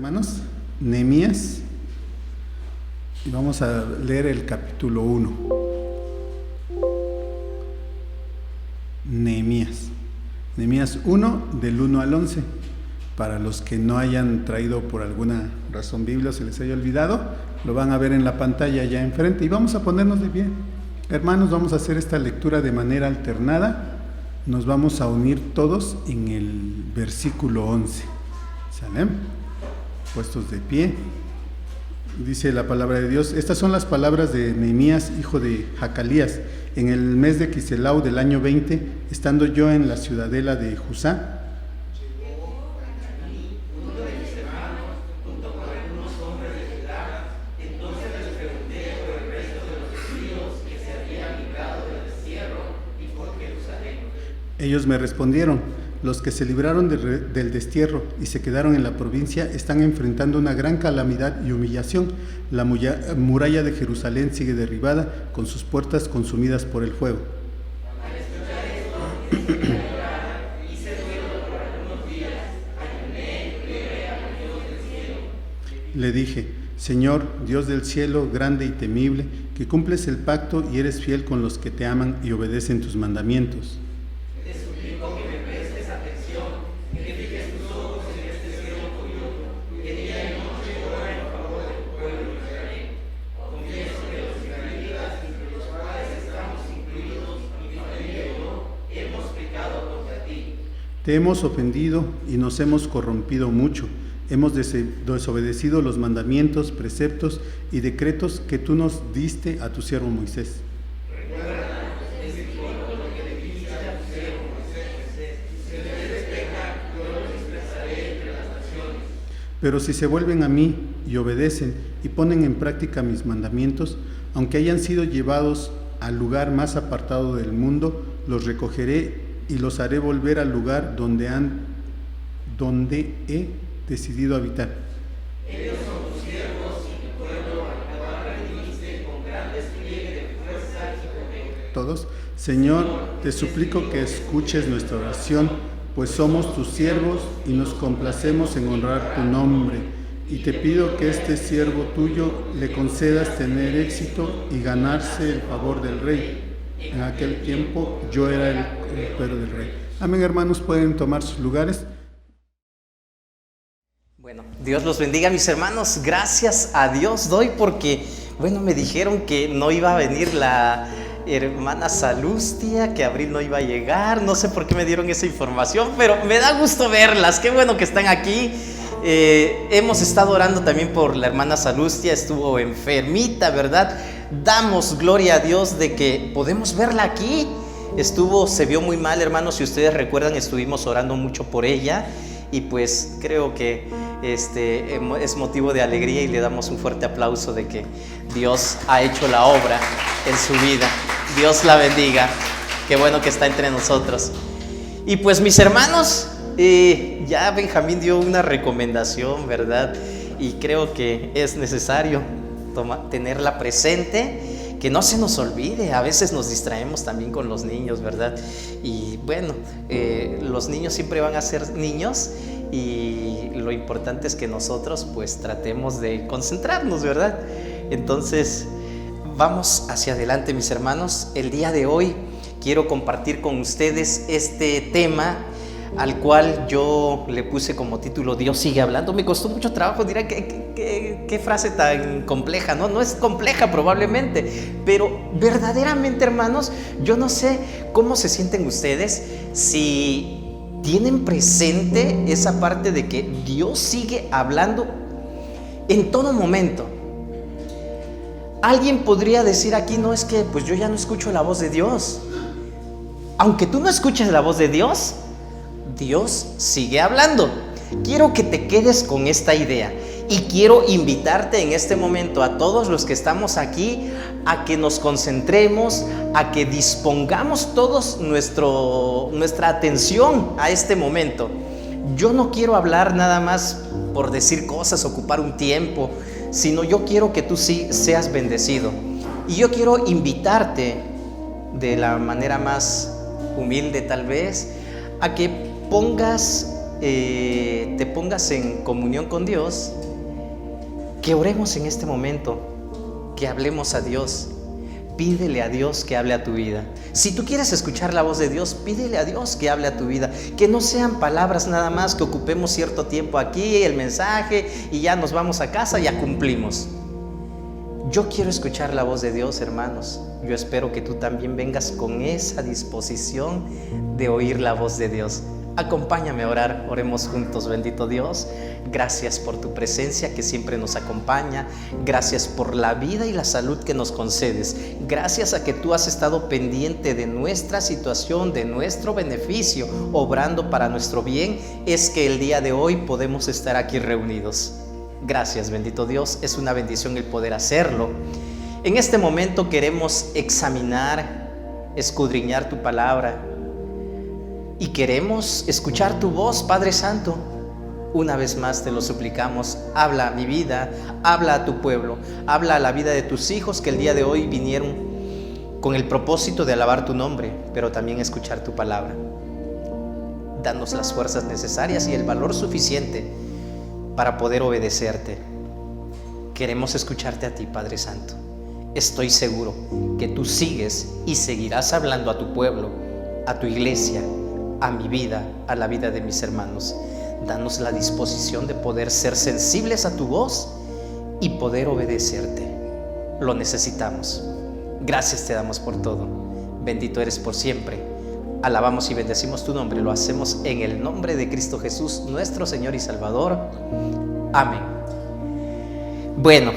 hermanos, Nehemías, y vamos a leer el capítulo 1. Nehemías 1, del 1 al 11. Para los que no hayan traído por alguna razón Biblia o se les haya olvidado, lo van a ver en la pantalla ya enfrente. Y vamos a ponernos de pie. Hermanos, vamos a hacer esta lectura de manera alternada. Nos vamos a unir todos en el versículo 11. ¿Sale? Puestos de pie. Dice la palabra de Dios. Estas son las palabras de Nehemías, hijo de Hacalías. En el mes de Quiselau del año 20, estando yo en la ciudadela de Jusá, ellos me respondieron: los que se libraron del destierro y se quedaron en la provincia están enfrentando una gran calamidad y humillación. La muralla de Jerusalén sigue derribada, con sus puertas consumidas por el fuego. Le dije: Señor, Dios del cielo, grande y temible, que cumples el pacto y eres fiel con los que te aman y obedecen tus mandamientos. Te hemos ofendido y nos hemos corrompido mucho. Hemos desobedecido los mandamientos, preceptos y decretos que tú nos diste a tu siervo Moisés. Pero si se vuelven a mí y obedecen y ponen en práctica mis mandamientos, aunque hayan sido llevados al lugar más apartado del mundo, los recogeré y los haré volver al lugar donde he decidido habitar. Ellos son tus siervos y tu pueblo, al cual redimiste con gran despliegue de fuerza y poder. Todos: Señor, te suplico que escuches nuestra oración, pues somos tus siervos y nos complacemos en honrar tu nombre. Y te pido que este siervo tuyo le concedas tener éxito y ganarse el favor del rey. En aquel tiempo yo era el heredero del rey. Amén, hermanos, pueden tomar sus lugares. Bueno, Dios los bendiga, mis hermanos. Gracias a Dios doy porque, me dijeron que no iba a venir la hermana Salustia, que Abril no iba a llegar. No sé por qué me dieron esa información, pero me da gusto verlas. Qué bueno que están aquí. Hemos estado orando también por la hermana Salustia, estuvo enfermita, ¿verdad? Damos gloria a Dios de que podemos verla aquí. Se vio muy mal, hermanos, si ustedes recuerdan, estuvimos orando mucho por ella y pues creo que es motivo de alegría y le damos un fuerte aplauso de que Dios ha hecho la obra en su vida. Dios la bendiga, qué bueno que está entre nosotros. Y pues, mis hermanos, ya Benjamín dio una recomendación, ¿verdad? Y creo que es necesario tenerla presente, que no se nos olvide. A veces nos distraemos también con los niños, ¿verdad? Y los niños siempre van a ser niños y lo importante es que nosotros pues tratemos de concentrarnos, ¿verdad? Entonces, vamos hacia adelante, mis hermanos. El día de hoy quiero compartir con ustedes este tema al cual yo le puse como título: Dios sigue hablando. Me costó mucho trabajo, dirán qué frase tan compleja, ¿no? No es compleja probablemente, pero verdaderamente, hermanos, yo no sé cómo se sienten ustedes, si tienen presente esa parte de que Dios sigue hablando en todo momento. Alguien podría decir aquí: no, es que pues yo ya no escucho la voz de Dios. Aunque tú no escuches la voz de Dios, Dios sigue hablando. Quiero que te quedes con esta idea y quiero invitarte en este momento a todos los que estamos aquí a que nos concentremos, a que dispongamos todos nuestra atención a este momento. Yo no quiero hablar nada más por decir cosas, ocupar un tiempo, sino yo quiero que tú sí seas bendecido. Y yo quiero invitarte de la manera más humilde tal vez a que pongas te pongas en comunión con Dios, que oremos en este momento, que hablemos a Dios. Pídele a Dios que hable a tu vida. Si tú quieres escuchar la voz de Dios, pídele a Dios que hable a tu vida. Que no sean palabras nada más, que ocupemos cierto tiempo aquí, el mensaje, y ya nos vamos a casa, ya cumplimos. Yo quiero escuchar la voz de Dios, hermanos. Yo espero que tú también vengas con esa disposición de oír la voz de Dios. Acompáñame a orar, oremos juntos. Bendito Dios, gracias por tu presencia que siempre nos acompaña. Gracias por la vida y la salud que nos concedes. Gracias a que tú has estado pendiente de nuestra situación, de nuestro beneficio, obrando para nuestro bien, es que el día de hoy podemos estar aquí reunidos. Gracias, bendito Dios, es una bendición el poder hacerlo. En este momento queremos examinar, escudriñar tu palabra y queremos escuchar tu voz, Padre Santo. Una vez más te lo suplicamos, habla a mi vida, habla a tu pueblo, habla a la vida de tus hijos que el día de hoy vinieron con el propósito de alabar tu nombre, pero también escuchar tu palabra. Danos las fuerzas necesarias y el valor suficiente para poder obedecerte. Queremos escucharte a ti, Padre Santo. Estoy seguro que tú sigues y seguirás hablando a tu pueblo, a tu iglesia, a mi vida, a la vida de mis hermanos. Danos la disposición de poder ser sensibles a tu voz y poder obedecerte. Lo necesitamos. Gracias te damos por todo. Bendito eres por siempre. Alabamos y bendecimos tu nombre. Lo hacemos en el nombre de Cristo Jesús, nuestro Señor y Salvador. Amén. Bueno,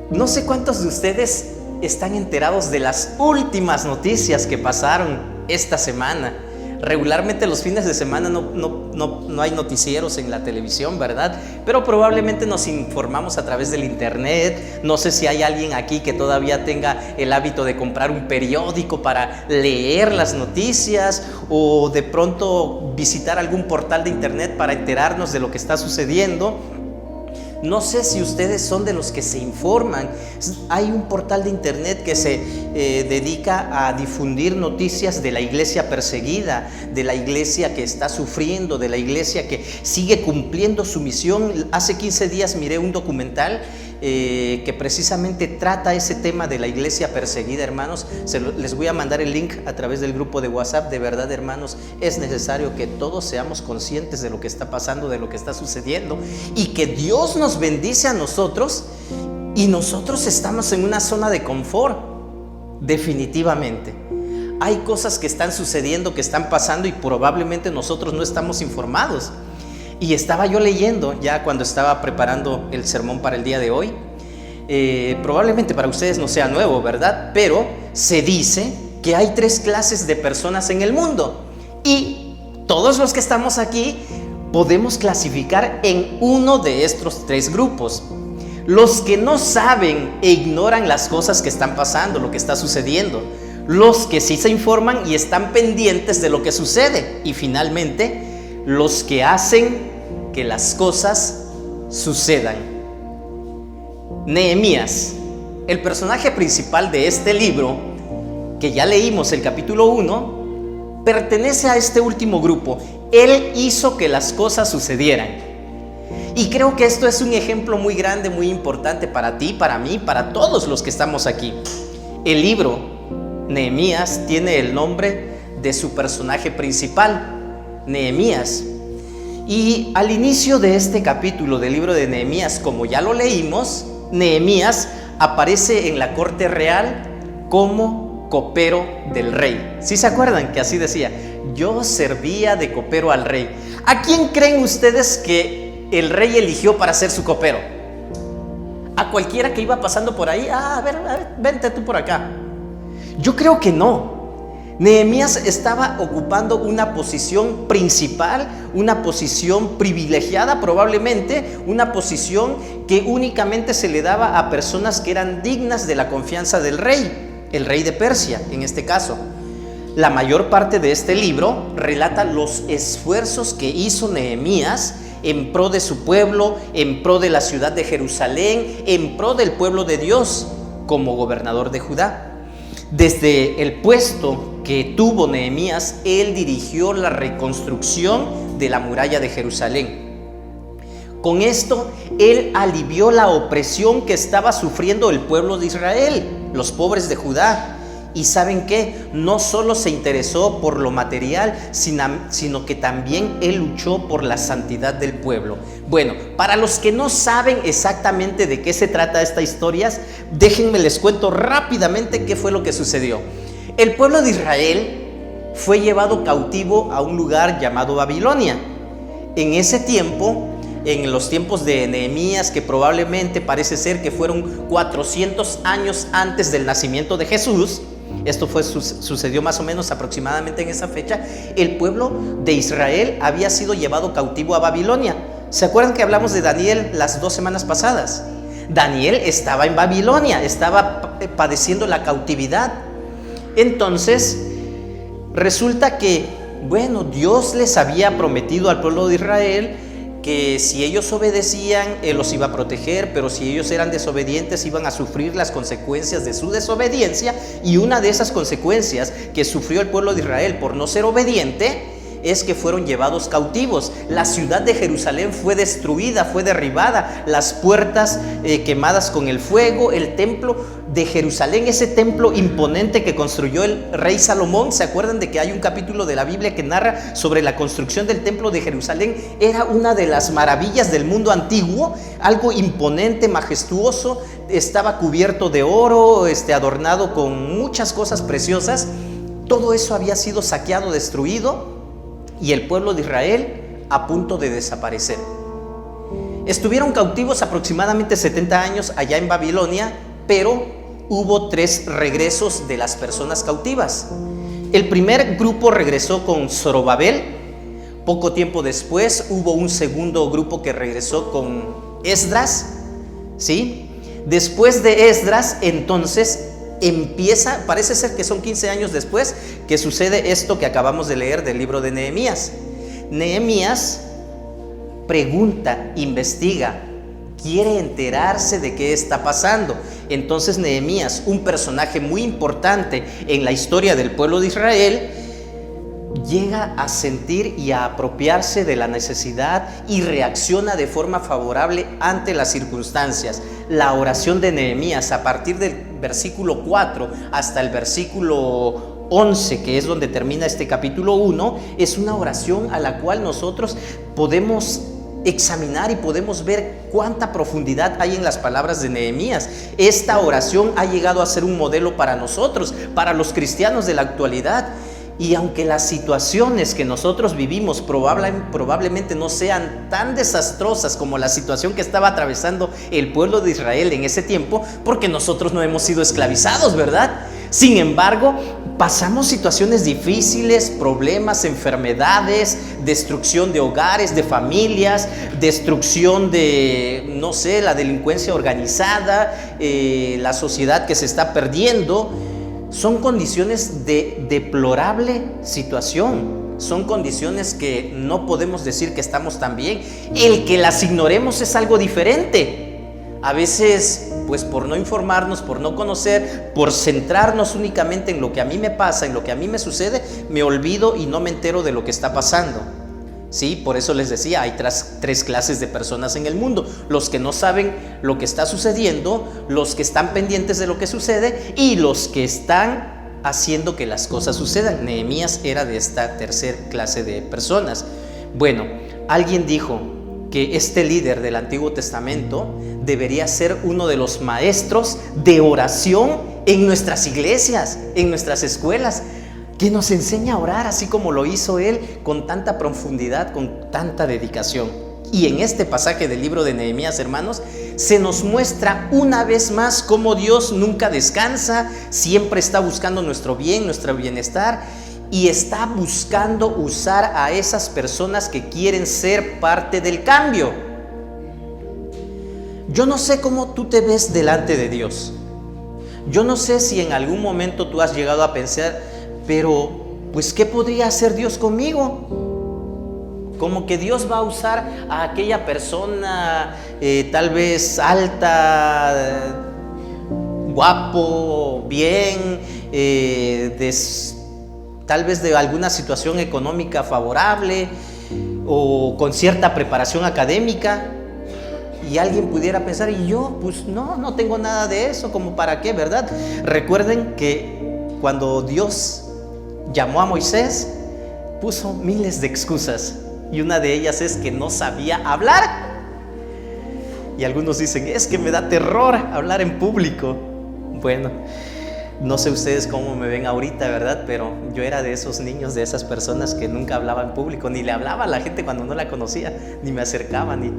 no sé cuántos de ustedes están enterados de las últimas noticias que pasaron esta semana. Regularmente los fines de semana no hay noticieros en la televisión, ¿verdad? Pero probablemente nos informamos a través del internet. No sé si hay alguien aquí que todavía tenga el hábito de comprar un periódico para leer las noticias, o de pronto visitar algún portal de internet para enterarnos de lo que está sucediendo. No sé si ustedes son de los que se informan. Hay un portal de internet que se dedica a difundir noticias de la iglesia perseguida, de la iglesia que está sufriendo, de la iglesia que sigue cumpliendo su misión. Hace 15 días miré un documental que precisamente trata ese tema de la iglesia perseguida, hermanos. Les voy a mandar el link a través del grupo de WhatsApp. De verdad, hermanos, es necesario que todos seamos conscientes de lo que está pasando, de lo que está sucediendo, y que Dios nos bendice a nosotros y nosotros estamos en una zona de confort. Definitivamente hay cosas que están sucediendo, que están pasando, y probablemente nosotros no estamos informados. Y estaba yo leyendo ya cuando estaba preparando el sermón para el día de hoy. Probablemente para ustedes no sea nuevo, ¿verdad? Pero se dice que hay 3 clases de personas en el mundo, y todos los que estamos aquí podemos clasificar en uno de estos 3 grupos. Los que no saben e ignoran las cosas que están pasando, lo que está sucediendo. Los que sí se informan y están pendientes de lo que sucede. Y finalmente, los que hacen que las cosas sucedan. Nehemías, el personaje principal de este libro, que ya leímos el capítulo 1, pertenece a este último grupo. Él hizo que las cosas sucedieran. Y creo que esto es un ejemplo muy grande, muy importante para ti, para mí, para todos los que estamos aquí. El libro Nehemías tiene el nombre de su personaje principal, Nehemías. Y al inicio de este capítulo del libro de Nehemías, como ya lo leímos, Nehemías aparece en la corte real como copero del rey. ¿Sí se acuerdan que así decía? Yo servía de copero al rey. ¿A quién creen ustedes que el rey eligió para ser su copero? ¿A cualquiera que iba pasando por ahí? A ver, vente tú por acá. Yo creo que no. Nehemías estaba ocupando una posición principal, una posición privilegiada, probablemente una posición que únicamente se le daba a personas que eran dignas de la confianza del rey, el rey de Persia en este caso. La mayor parte de este libro relata los esfuerzos que hizo Nehemías en pro de su pueblo, en pro de la ciudad de Jerusalén, en pro del pueblo de Dios como gobernador de Judá. Desde el puesto que tuvo Nehemías, él dirigió la reconstrucción de la muralla de Jerusalén. Con esto, él alivió la opresión que estaba sufriendo el pueblo de Israel, los pobres de Judá. Y ¿saben qué? No solo se interesó por lo material, sino que también él luchó por la santidad del pueblo. Bueno, para los que no saben exactamente de qué se trata esta historia, déjenme les cuento rápidamente qué fue lo que sucedió. El pueblo de Israel fue llevado cautivo a un lugar llamado Babilonia. En ese tiempo, en los tiempos de Nehemías, que probablemente parece ser que fueron 400 años antes del nacimiento de Jesús, esto sucedió más o menos aproximadamente en esa fecha, el pueblo de Israel había sido llevado cautivo a Babilonia. ¿Se acuerdan que hablamos de Daniel las 2 semanas pasadas? Daniel estaba en Babilonia, estaba padeciendo la cautividad. Entonces, resulta que, bueno, Dios les había prometido al pueblo de Israel que si ellos obedecían, Él los iba a proteger, pero si ellos eran desobedientes, iban a sufrir las consecuencias de su desobediencia. Y una de esas consecuencias que sufrió el pueblo de Israel por no ser obediente es que fueron llevados cautivos. La ciudad de Jerusalén fue destruida, fue derribada, las puertas quemadas con el fuego, el templo de Jerusalén, ese templo imponente que construyó el rey Salomón. ¿Se acuerdan de que hay un capítulo de la Biblia que narra sobre la construcción del templo de Jerusalén? Era una de las maravillas del mundo antiguo, algo imponente, majestuoso, estaba cubierto de oro, adornado con muchas cosas preciosas. Todo eso había sido saqueado, destruido, y el pueblo de Israel a punto de desaparecer. Estuvieron cautivos aproximadamente 70 años allá en Babilonia, pero hubo 3 regresos de las personas cautivas. El primer grupo regresó con Zorobabel. Poco tiempo después hubo un segundo grupo que regresó con Esdras, ¿sí? Después de Esdras, entonces parece ser que son 15 años después que sucede esto que acabamos de leer del libro de Nehemías. Nehemías pregunta, investiga, quiere enterarse de qué está pasando. Entonces Nehemías, un personaje muy importante en la historia del pueblo de Israel, llega a sentir y a apropiarse de la necesidad y reacciona de forma favorable ante las circunstancias. La oración de Nehemías, a partir del versículo 4 hasta el versículo 11, que es donde termina este capítulo 1, es una oración a la cual nosotros podemos examinar y podemos ver cuánta profundidad hay en las palabras de Nehemías. Esta oración ha llegado a ser un modelo para nosotros, para los cristianos de la actualidad. Y aunque las situaciones que nosotros vivimos probablemente no sean tan desastrosas como la situación que estaba atravesando el pueblo de Israel en ese tiempo, porque nosotros no hemos sido esclavizados, ¿verdad? Sin embargo, pasamos situaciones difíciles, problemas, enfermedades, destrucción de hogares, de familias, destrucción de, no sé, la delincuencia organizada, la sociedad que se está perdiendo. Son condiciones de deplorable situación, son condiciones que no podemos decir que estamos tan bien. El que las ignoremos es algo diferente. A veces, pues por no informarnos, por no conocer, por centrarnos únicamente en lo que a mí me pasa, en lo que a mí me sucede, me olvido y no me entero de lo que está pasando. Sí, por eso les decía, hay 3 clases de personas en el mundo: los que no saben lo que está sucediendo, los que están pendientes de lo que sucede y los que están haciendo que las cosas sucedan. Nehemías era de esta 3ª clase de personas. Bueno, alguien dijo que este líder del Antiguo Testamento debería ser uno de los maestros de oración en nuestras iglesias, en nuestras escuelas, que nos enseña a orar así como lo hizo él, con tanta profundidad, con tanta dedicación. Y en este pasaje del libro de Nehemías, hermanos, se nos muestra una vez más cómo Dios nunca descansa, siempre está buscando nuestro bien, nuestro bienestar, y está buscando usar a esas personas que quieren ser parte del cambio. Yo no sé cómo tú te ves delante de Dios. Yo no sé si en algún momento tú has llegado a pensar, pero pues ¿qué podría hacer Dios conmigo? Como que Dios va a usar a aquella persona tal vez alta, guapo, bien, tal vez de alguna situación económica favorable, o con cierta preparación académica, y alguien pudiera pensar, y yo, pues no tengo nada de eso, ¿como para qué, verdad? Recuerden que cuando Dios llamó a Moisés, puso miles de excusas, y una de ellas es que no sabía hablar. Y algunos dicen, es que me da terror hablar en público. Bueno, no sé ustedes cómo me ven ahorita, ¿verdad? Pero yo era de esos niños, de esas personas que nunca hablaba en público, ni le hablaba a la gente cuando no la conocía, ni me acercaba, ni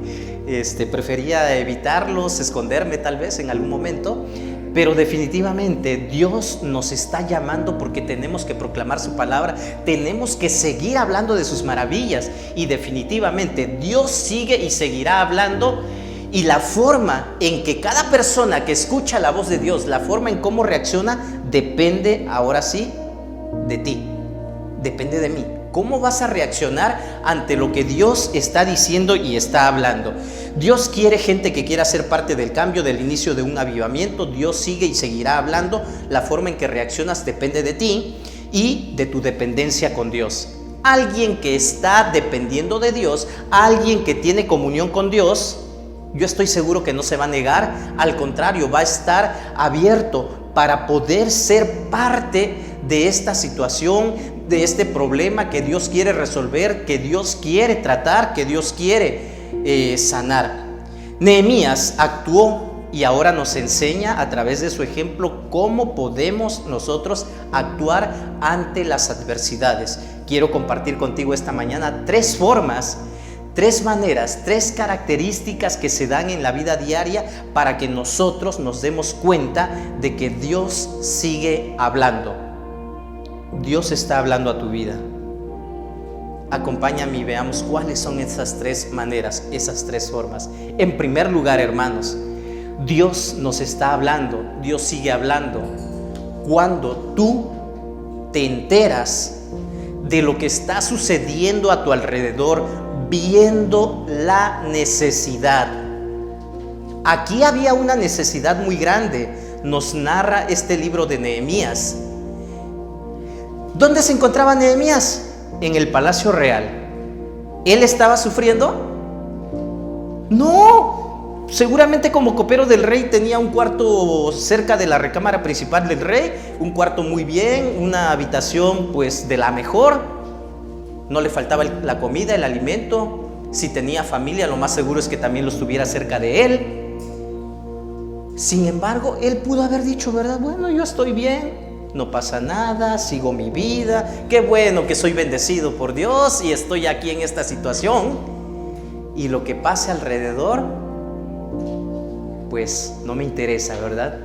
prefería evitarlos, esconderme tal vez en algún momento. Pero definitivamente Dios nos está llamando porque tenemos que proclamar su palabra, tenemos que seguir hablando de sus maravillas, y definitivamente Dios sigue y seguirá hablando. Y la forma en que cada persona que escucha la voz de Dios, la forma en cómo reacciona, depende ahora sí de ti, depende de mí. ¿Cómo vas a reaccionar ante lo que Dios está diciendo y está hablando? Dios quiere gente que quiera ser parte del cambio, del inicio de un avivamiento. Dios sigue y seguirá hablando. La forma en que reaccionas depende de ti y de tu dependencia con Dios. Alguien que está dependiendo de Dios, alguien que tiene comunión con Dios, yo estoy seguro que no se va a negar, al contrario, va a estar abierto para poder ser parte de esta situación, de este problema que Dios quiere resolver, que Dios quiere tratar, que Dios quiere sanar. Nehemías actuó y ahora nos enseña a través de su ejemplo cómo podemos nosotros actuar ante las adversidades. Quiero compartir contigo esta mañana 3 formas, 3 maneras, 3 características que se dan en la vida diaria para que nosotros nos demos cuenta de que Dios sigue hablando. Dios está hablando a tu vida. Acompáñame y veamos cuáles son esas 3 maneras, esas 3 formas. En primer lugar, hermanos, Dios nos está hablando, Dios sigue hablando cuando tú te enteras de lo que está sucediendo a tu alrededor, viendo la necesidad. Aquí había una necesidad muy grande. Nos narra este libro de Nehemías. ¿Dónde se encontraba Nehemías? En el palacio real. ¿Él estaba sufriendo? No. Seguramente como copero del rey tenía un cuarto cerca de la recámara principal del rey, un cuarto muy bien, una habitación pues de la mejor. No le faltaba la comida, el alimento. Si tenía familia, lo más seguro es que también los tuviera cerca de él. Sin embargo, él pudo haber dicho, ¿verdad? Bueno, yo estoy bien, no pasa nada, sigo mi vida. Qué bueno que soy bendecido por Dios y estoy aquí en esta situación. Y lo que pase alrededor, pues no me interesa, ¿verdad?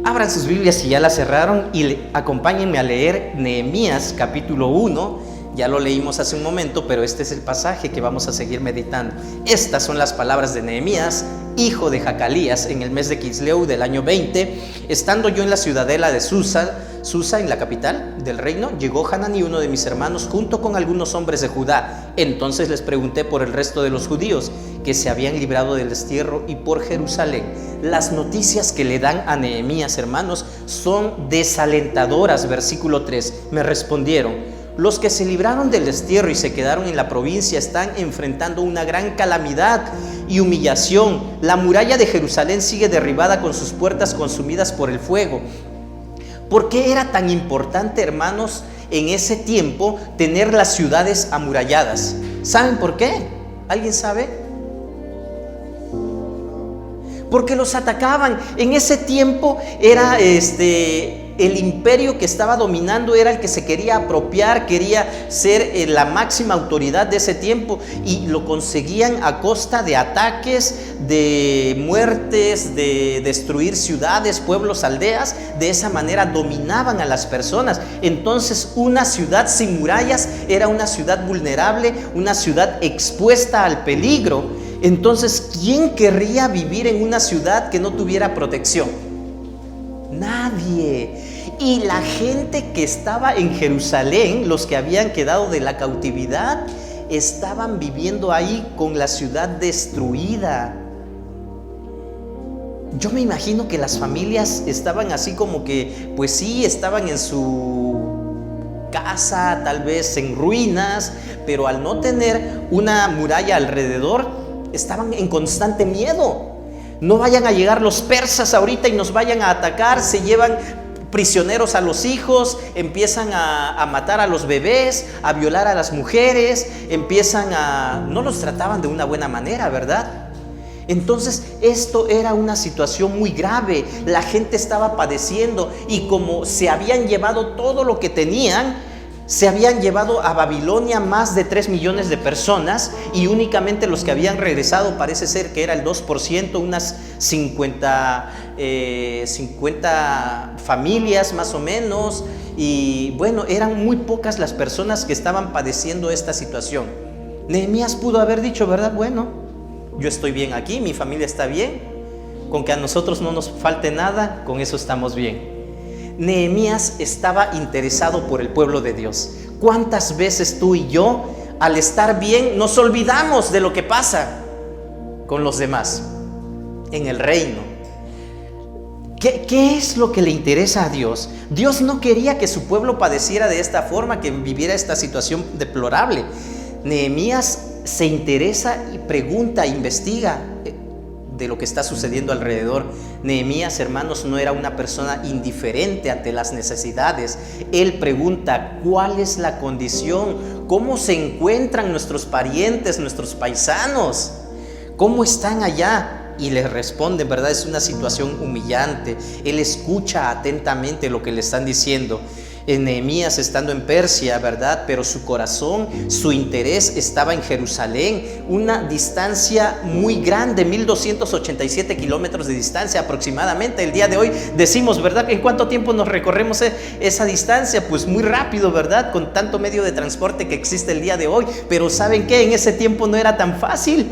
Abran sus Biblias si ya las cerraron y acompáñenme a leer Nehemías capítulo 1. Ya lo leímos hace un momento, pero este es el pasaje que vamos a seguir meditando. Estas son las palabras de Nehemías, hijo de Jacalías, en el mes de Quisleu del año 20. Estando yo en la ciudadela de Susa, en la capital del reino, llegó Hananí, uno de mis hermanos, junto con algunos hombres de Judá. Entonces les pregunté por el resto de los judíos que se habían librado del destierro y por Jerusalén. Las noticias que le dan a Nehemías, hermanos, son desalentadoras. Versículo 3, me respondieron: los que se libraron del destierro y se quedaron en la provincia están enfrentando una gran calamidad y humillación. La muralla de Jerusalén sigue derribada con sus puertas consumidas por el fuego. ¿Por qué era tan importante, hermanos, en ese tiempo tener las ciudades amuralladas? ¿Saben por qué? ¿Alguien sabe? Porque los atacaban. En ese tiempo era el imperio que estaba dominando, era el que se quería apropiar, quería ser la máxima autoridad de ese tiempo, y lo conseguían a costa de ataques, de muertes, de destruir ciudades, pueblos, aldeas. De esa manera dominaban a las personas. Entonces, una ciudad sin murallas era una ciudad vulnerable, una ciudad expuesta al peligro. Entonces, ¿quién querría vivir en una ciudad que no tuviera protección? Nadie. Y la gente que estaba en Jerusalén, los que habían quedado de la cautividad, estaban viviendo ahí con la ciudad destruida. Yo me imagino que las familias estaban así como que, pues sí, estaban en su casa, tal vez en ruinas, pero al no tener una muralla alrededor, estaban en constante miedo. No vayan a llegar los persas ahorita y nos vayan a atacar, se llevan prisioneros a los hijos, empiezan a matar a los bebés, a violar a las mujeres, no los trataban de una buena manera, ¿verdad? Entonces esto era una situación muy grave, la gente estaba padeciendo y como se habían llevado todo lo que tenían, se habían llevado a Babilonia más de 3 millones de personas y únicamente los que habían regresado parece ser que era el 2%, unas 50 familias más o menos, y bueno, eran muy pocas las personas que estaban padeciendo esta situación. Nehemías pudo haber dicho, ¿verdad? Bueno, yo estoy bien aquí, mi familia está bien, con que a nosotros no nos falte nada, con eso estamos bien. Nehemías estaba interesado por el pueblo de Dios. ¿Cuántas veces tú y yo, al estar bien, nos olvidamos de lo que pasa con los demás en el reino? ¿Qué es lo que le interesa a Dios? Dios no quería que su pueblo padeciera de esta forma, que viviera esta situación deplorable. Nehemías se interesa y pregunta, investiga de lo que está sucediendo alrededor. Nehemías, hermanos, no era una persona indiferente ante las necesidades. Él pregunta, ¿cuál es la condición? ¿Cómo se encuentran nuestros parientes, nuestros paisanos? ¿Cómo están allá? Y les responden, ¿verdad? Es una situación humillante. Él escucha atentamente lo que le están diciendo. Nehemías estando en Persia, ¿verdad? Pero su corazón, su interés estaba en Jerusalén, una distancia muy grande, 1287 kilómetros de distancia aproximadamente. El día de hoy decimos, ¿verdad? ¿En cuánto tiempo nos recorremos esa distancia? Pues muy rápido, ¿verdad? Con tanto medio de transporte que existe el día de hoy. Pero ¿saben qué? En ese tiempo no era tan fácil.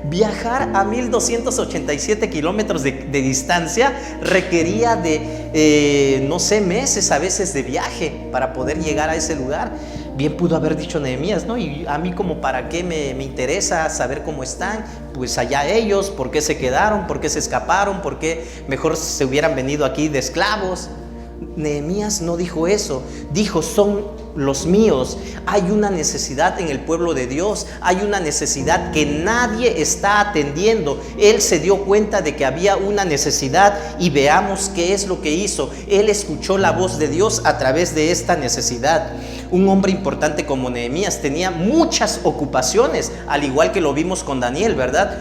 Viajar a 1287 kilómetros de distancia requería de, meses a veces de viaje para poder llegar a ese lugar. Bien pudo haber dicho Nehemías, ¿no? Y a mí como para qué me interesa saber cómo están, pues allá ellos, por qué se quedaron, por qué se escaparon, por qué mejor se hubieran venido aquí de esclavos. Nehemías no dijo eso, dijo, son los míos. Hay una necesidad en el pueblo de Dios, hay una necesidad que nadie está atendiendo. Él se dio cuenta de que había una necesidad y veamos qué es lo que hizo. Él escuchó la voz de Dios a través de esta necesidad. Un hombre importante como Nehemías tenía muchas ocupaciones, al igual que lo vimos con Daniel, ¿verdad?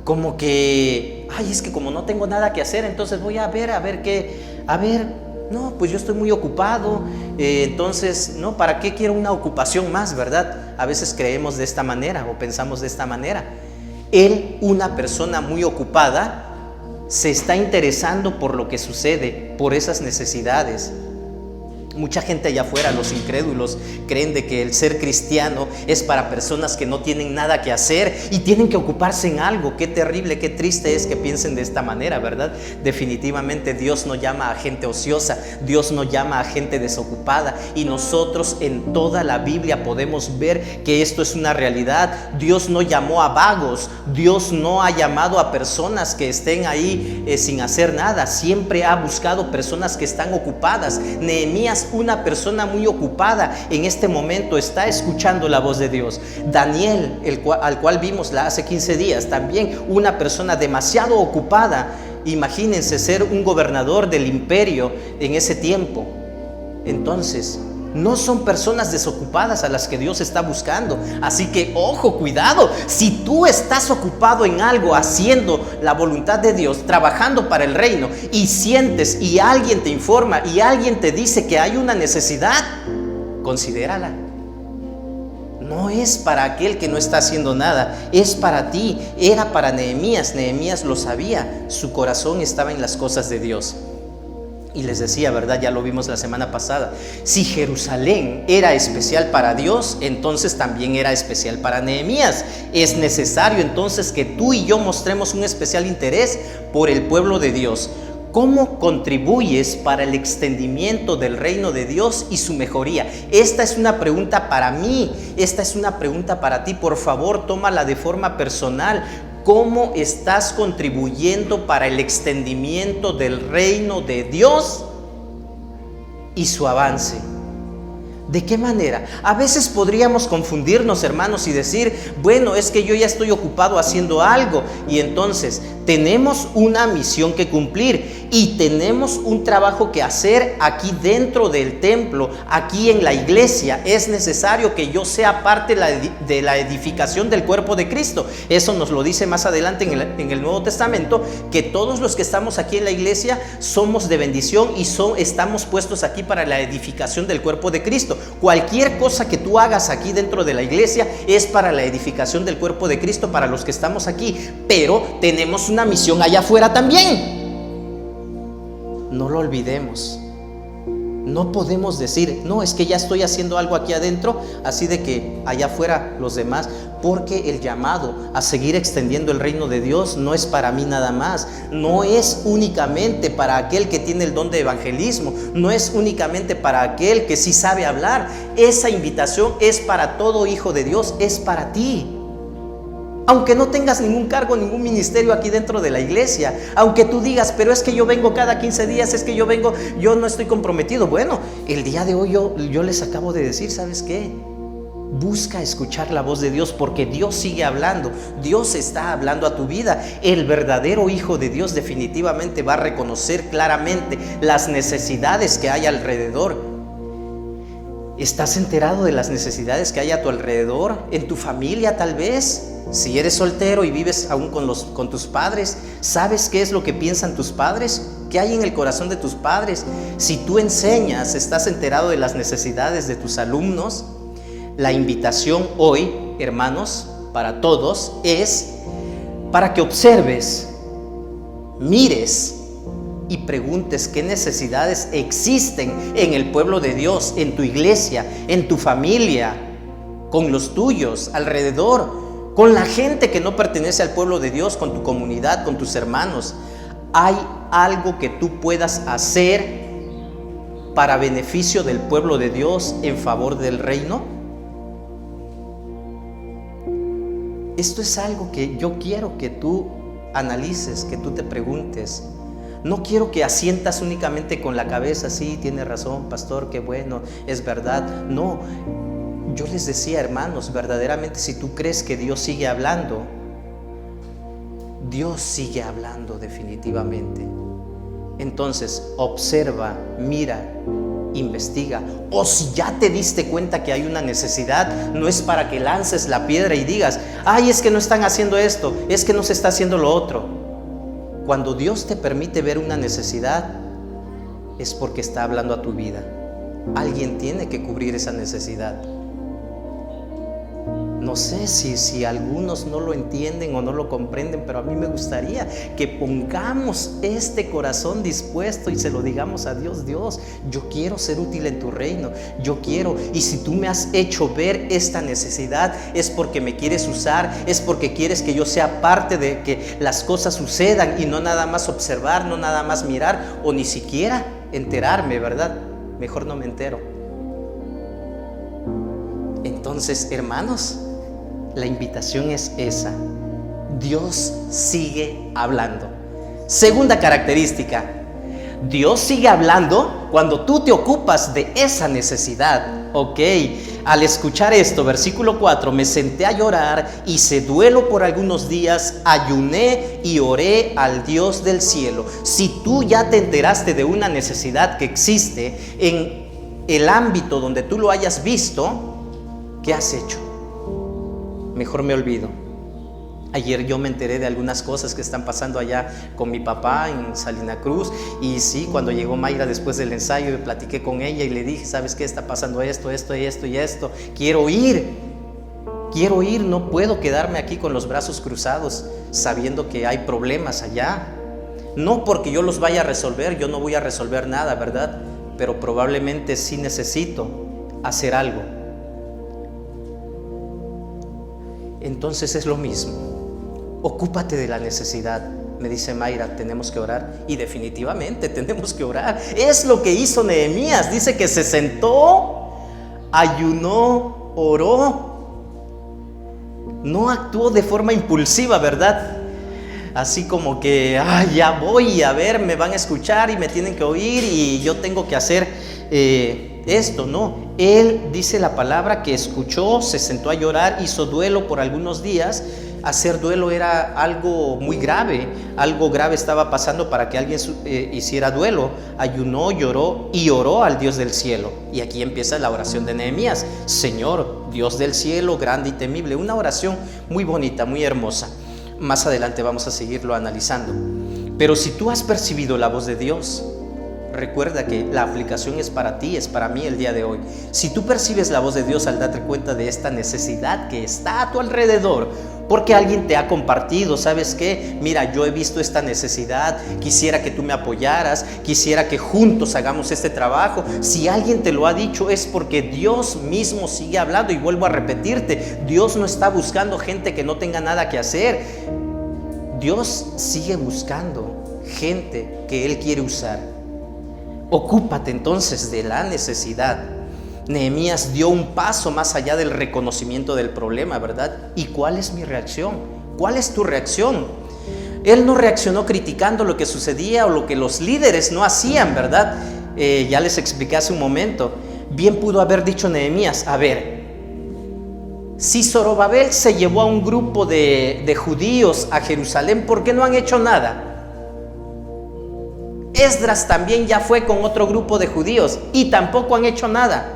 Como que, es que como no tengo nada que hacer, entonces voy a ver qué, no, pues yo estoy muy ocupado, entonces, no, ¿para qué quiero una ocupación más, verdad? A veces creemos de esta manera o pensamos de esta manera. Él, una persona muy ocupada, se está interesando por lo que sucede, por esas necesidades. Mucha gente allá afuera, los incrédulos, creen de que el ser cristiano es para personas que no tienen nada que hacer y tienen que ocuparse en algo. Qué terrible, qué triste es que piensen de esta manera, ¿verdad? Definitivamente Dios no llama a gente ociosa, Dios no llama a gente desocupada, y nosotros en toda la Biblia podemos ver que esto es una realidad. Dios no llamó a vagos, Dios no ha llamado a personas que estén ahí sin hacer nada. Siempre ha buscado personas que están ocupadas. Nehemías, una persona muy ocupada, en este momento está escuchando la voz de Dios. Daniel, al cual vimos hace 15 días, también una persona demasiado ocupada. Imagínense ser un gobernador del imperio en ese tiempo. Entonces, no son personas desocupadas a las que Dios está buscando. Así que, ojo, cuidado. Si tú estás ocupado en algo, haciendo la voluntad de Dios, trabajando para el reino, y sientes y alguien te informa y alguien te dice que hay una necesidad, considérala. No es para aquel que no está haciendo nada, es para ti. Era para Nehemías. Nehemías lo sabía. Su corazón estaba en las cosas de Dios. Y les decía, ¿verdad? Ya lo vimos la semana pasada. Si Jerusalén era especial para Dios, entonces también era especial para Nehemías. Es necesario entonces que tú y yo mostremos un especial interés por el pueblo de Dios. ¿Cómo contribuyes para el extendimiento del reino de Dios y su mejoría? Esta es una pregunta para mí, esta es una pregunta para ti. Por favor, tómala de forma personal. ¿Cómo estás contribuyendo para el extendimiento del reino de Dios y su avance? ¿De qué manera? A veces podríamos confundirnos, hermanos, y decir, bueno, es que yo ya estoy ocupado haciendo algo, y entonces tenemos una misión que cumplir y tenemos un trabajo que hacer aquí dentro del templo, aquí en la iglesia. Es necesario que yo sea parte de la edificación del cuerpo de Cristo. Eso nos lo dice más adelante en el Nuevo Testamento, que todos los que estamos aquí en la iglesia somos de bendición y estamos puestos aquí para la edificación del cuerpo de Cristo. Cualquier cosa que tú hagas aquí dentro de la iglesia es para la edificación del cuerpo de Cristo, para los que estamos aquí, pero tenemos una misión allá afuera también. No lo olvidemos. No podemos decir, no, es que ya estoy haciendo algo aquí adentro, así de que allá afuera los demás, porque el llamado a seguir extendiendo el reino de Dios no es para mí nada más, no es únicamente para aquel que tiene el don de evangelismo, no es únicamente para aquel que sí sabe hablar. Esa invitación es para todo hijo de Dios, es para ti. Aunque no tengas ningún cargo, ningún ministerio aquí dentro de la iglesia, aunque tú digas, pero es que yo vengo cada 15 días, es que yo no estoy comprometido. Bueno, el día de hoy yo les acabo de decir, ¿sabes qué? Busca escuchar la voz de Dios, porque Dios sigue hablando, Dios está hablando a tu vida. El verdadero hijo de Dios definitivamente va a reconocer claramente las necesidades que hay alrededor. ¿Estás enterado de las necesidades que hay a tu alrededor? En tu familia tal vez. Si eres soltero y vives aún con tus padres, ¿sabes qué es lo que piensan tus padres? ¿Qué hay en el corazón de tus padres? Si tú enseñas, ¿estás enterado de las necesidades de tus alumnos? La invitación hoy, hermanos, para todos es para que observes, mires y preguntes qué necesidades existen en el pueblo de Dios, en tu iglesia, en tu familia, con los tuyos, alrededor, con la gente que no pertenece al pueblo de Dios, con tu comunidad, con tus hermanos. ¿Hay algo que tú puedas hacer para beneficio del pueblo de Dios en favor del reino? Esto es algo que yo quiero que tú analices, que tú te preguntes. No quiero que asientas únicamente con la cabeza, sí, tiene razón, pastor, qué bueno, es verdad. No, yo les decía, hermanos, verdaderamente si tú crees que Dios sigue hablando, Dios sigue hablando definitivamente. Entonces, observa, mira, investiga. O si ya te diste cuenta que hay una necesidad, no es para que lances la piedra y digas, ay, es que no están haciendo esto, es que no se está haciendo lo otro. Cuando Dios te permite ver una necesidad, es porque está hablando a tu vida. Alguien tiene que cubrir esa necesidad. No sé si algunos no lo entienden o no lo comprenden, pero a mí me gustaría que pongamos este corazón dispuesto y se lo digamos a Dios. Dios, yo quiero ser útil en tu reino, yo quiero, y si tú me has hecho ver esta necesidad, es porque me quieres usar, es porque quieres que yo sea parte de que las cosas sucedan y no nada más observar, no nada más mirar o ni siquiera enterarme, ¿verdad? Mejor no me entero. Entonces, hermanos, la invitación es esa. Dios sigue hablando. Segunda característica, Dios sigue hablando cuando tú te ocupas de esa necesidad. Ok, al escuchar esto, versículo 4, me senté a llorar, hice duelo por algunos días, ayuné y oré al Dios del cielo. Si tú ya te enteraste de una necesidad que existe en el ámbito donde tú lo hayas visto, ¿qué has hecho? Mejor me olvido. Ayer yo me enteré de algunas cosas que están pasando allá con mi papá en Salina Cruz. Y sí, cuando llegó Mayra después del ensayo, me platiqué con ella y le dije, ¿sabes qué? Está pasando esto, esto y esto y esto. Quiero ir, no puedo quedarme aquí con los brazos cruzados sabiendo que hay problemas allá. No porque yo los vaya a resolver, yo no voy a resolver nada, ¿verdad? Pero probablemente sí necesito hacer algo. Entonces es lo mismo. Ocúpate de la necesidad. Me dice Mayra, tenemos que orar. Y definitivamente tenemos que orar. Es lo que hizo Nehemías. Dice que se sentó, ayunó, oró. No actuó de forma impulsiva, ¿verdad? Así como que, ya voy, a ver, me van a escuchar y me tienen que oír y yo tengo que hacer esto, no. Él dice la palabra que escuchó, se sentó a llorar, hizo duelo por algunos días. Hacer duelo era algo muy grave, algo grave estaba pasando para que alguien hiciera duelo. Ayunó, lloró y oró al Dios del cielo. Y aquí empieza la oración de Nehemías: Señor, Dios del cielo, grande y temible. Una oración muy bonita, muy hermosa. Más adelante vamos a seguirlo analizando. Pero si tú has percibido la voz de Dios, recuerda que la aplicación es para ti, es para mí el día de hoy. Si tú percibes la voz de Dios al darte cuenta de esta necesidad que está a tu alrededor, porque alguien te ha compartido, ¿sabes qué? Mira, yo he visto esta necesidad, quisiera que tú me apoyaras, quisiera que juntos hagamos este trabajo. Si alguien te lo ha dicho, es porque Dios mismo sigue hablando. Y vuelvo a repetirte, Dios no está buscando gente que no tenga nada que hacer. Dios sigue buscando gente que Él quiere usar. Ocúpate entonces de la necesidad. Nehemías dio un paso más allá del reconocimiento del problema, ¿verdad? ¿Y cuál es mi reacción? ¿Cuál es tu reacción? Él no reaccionó criticando lo que sucedía o lo que los líderes no hacían, ¿verdad? Ya les expliqué hace un momento. Bien pudo haber dicho Nehemías: a ver, si Zorobabel se llevó a un grupo de judíos a Jerusalén, ¿por qué no han hecho nada? Esdras también ya fue con otro grupo de judíos y tampoco han hecho nada.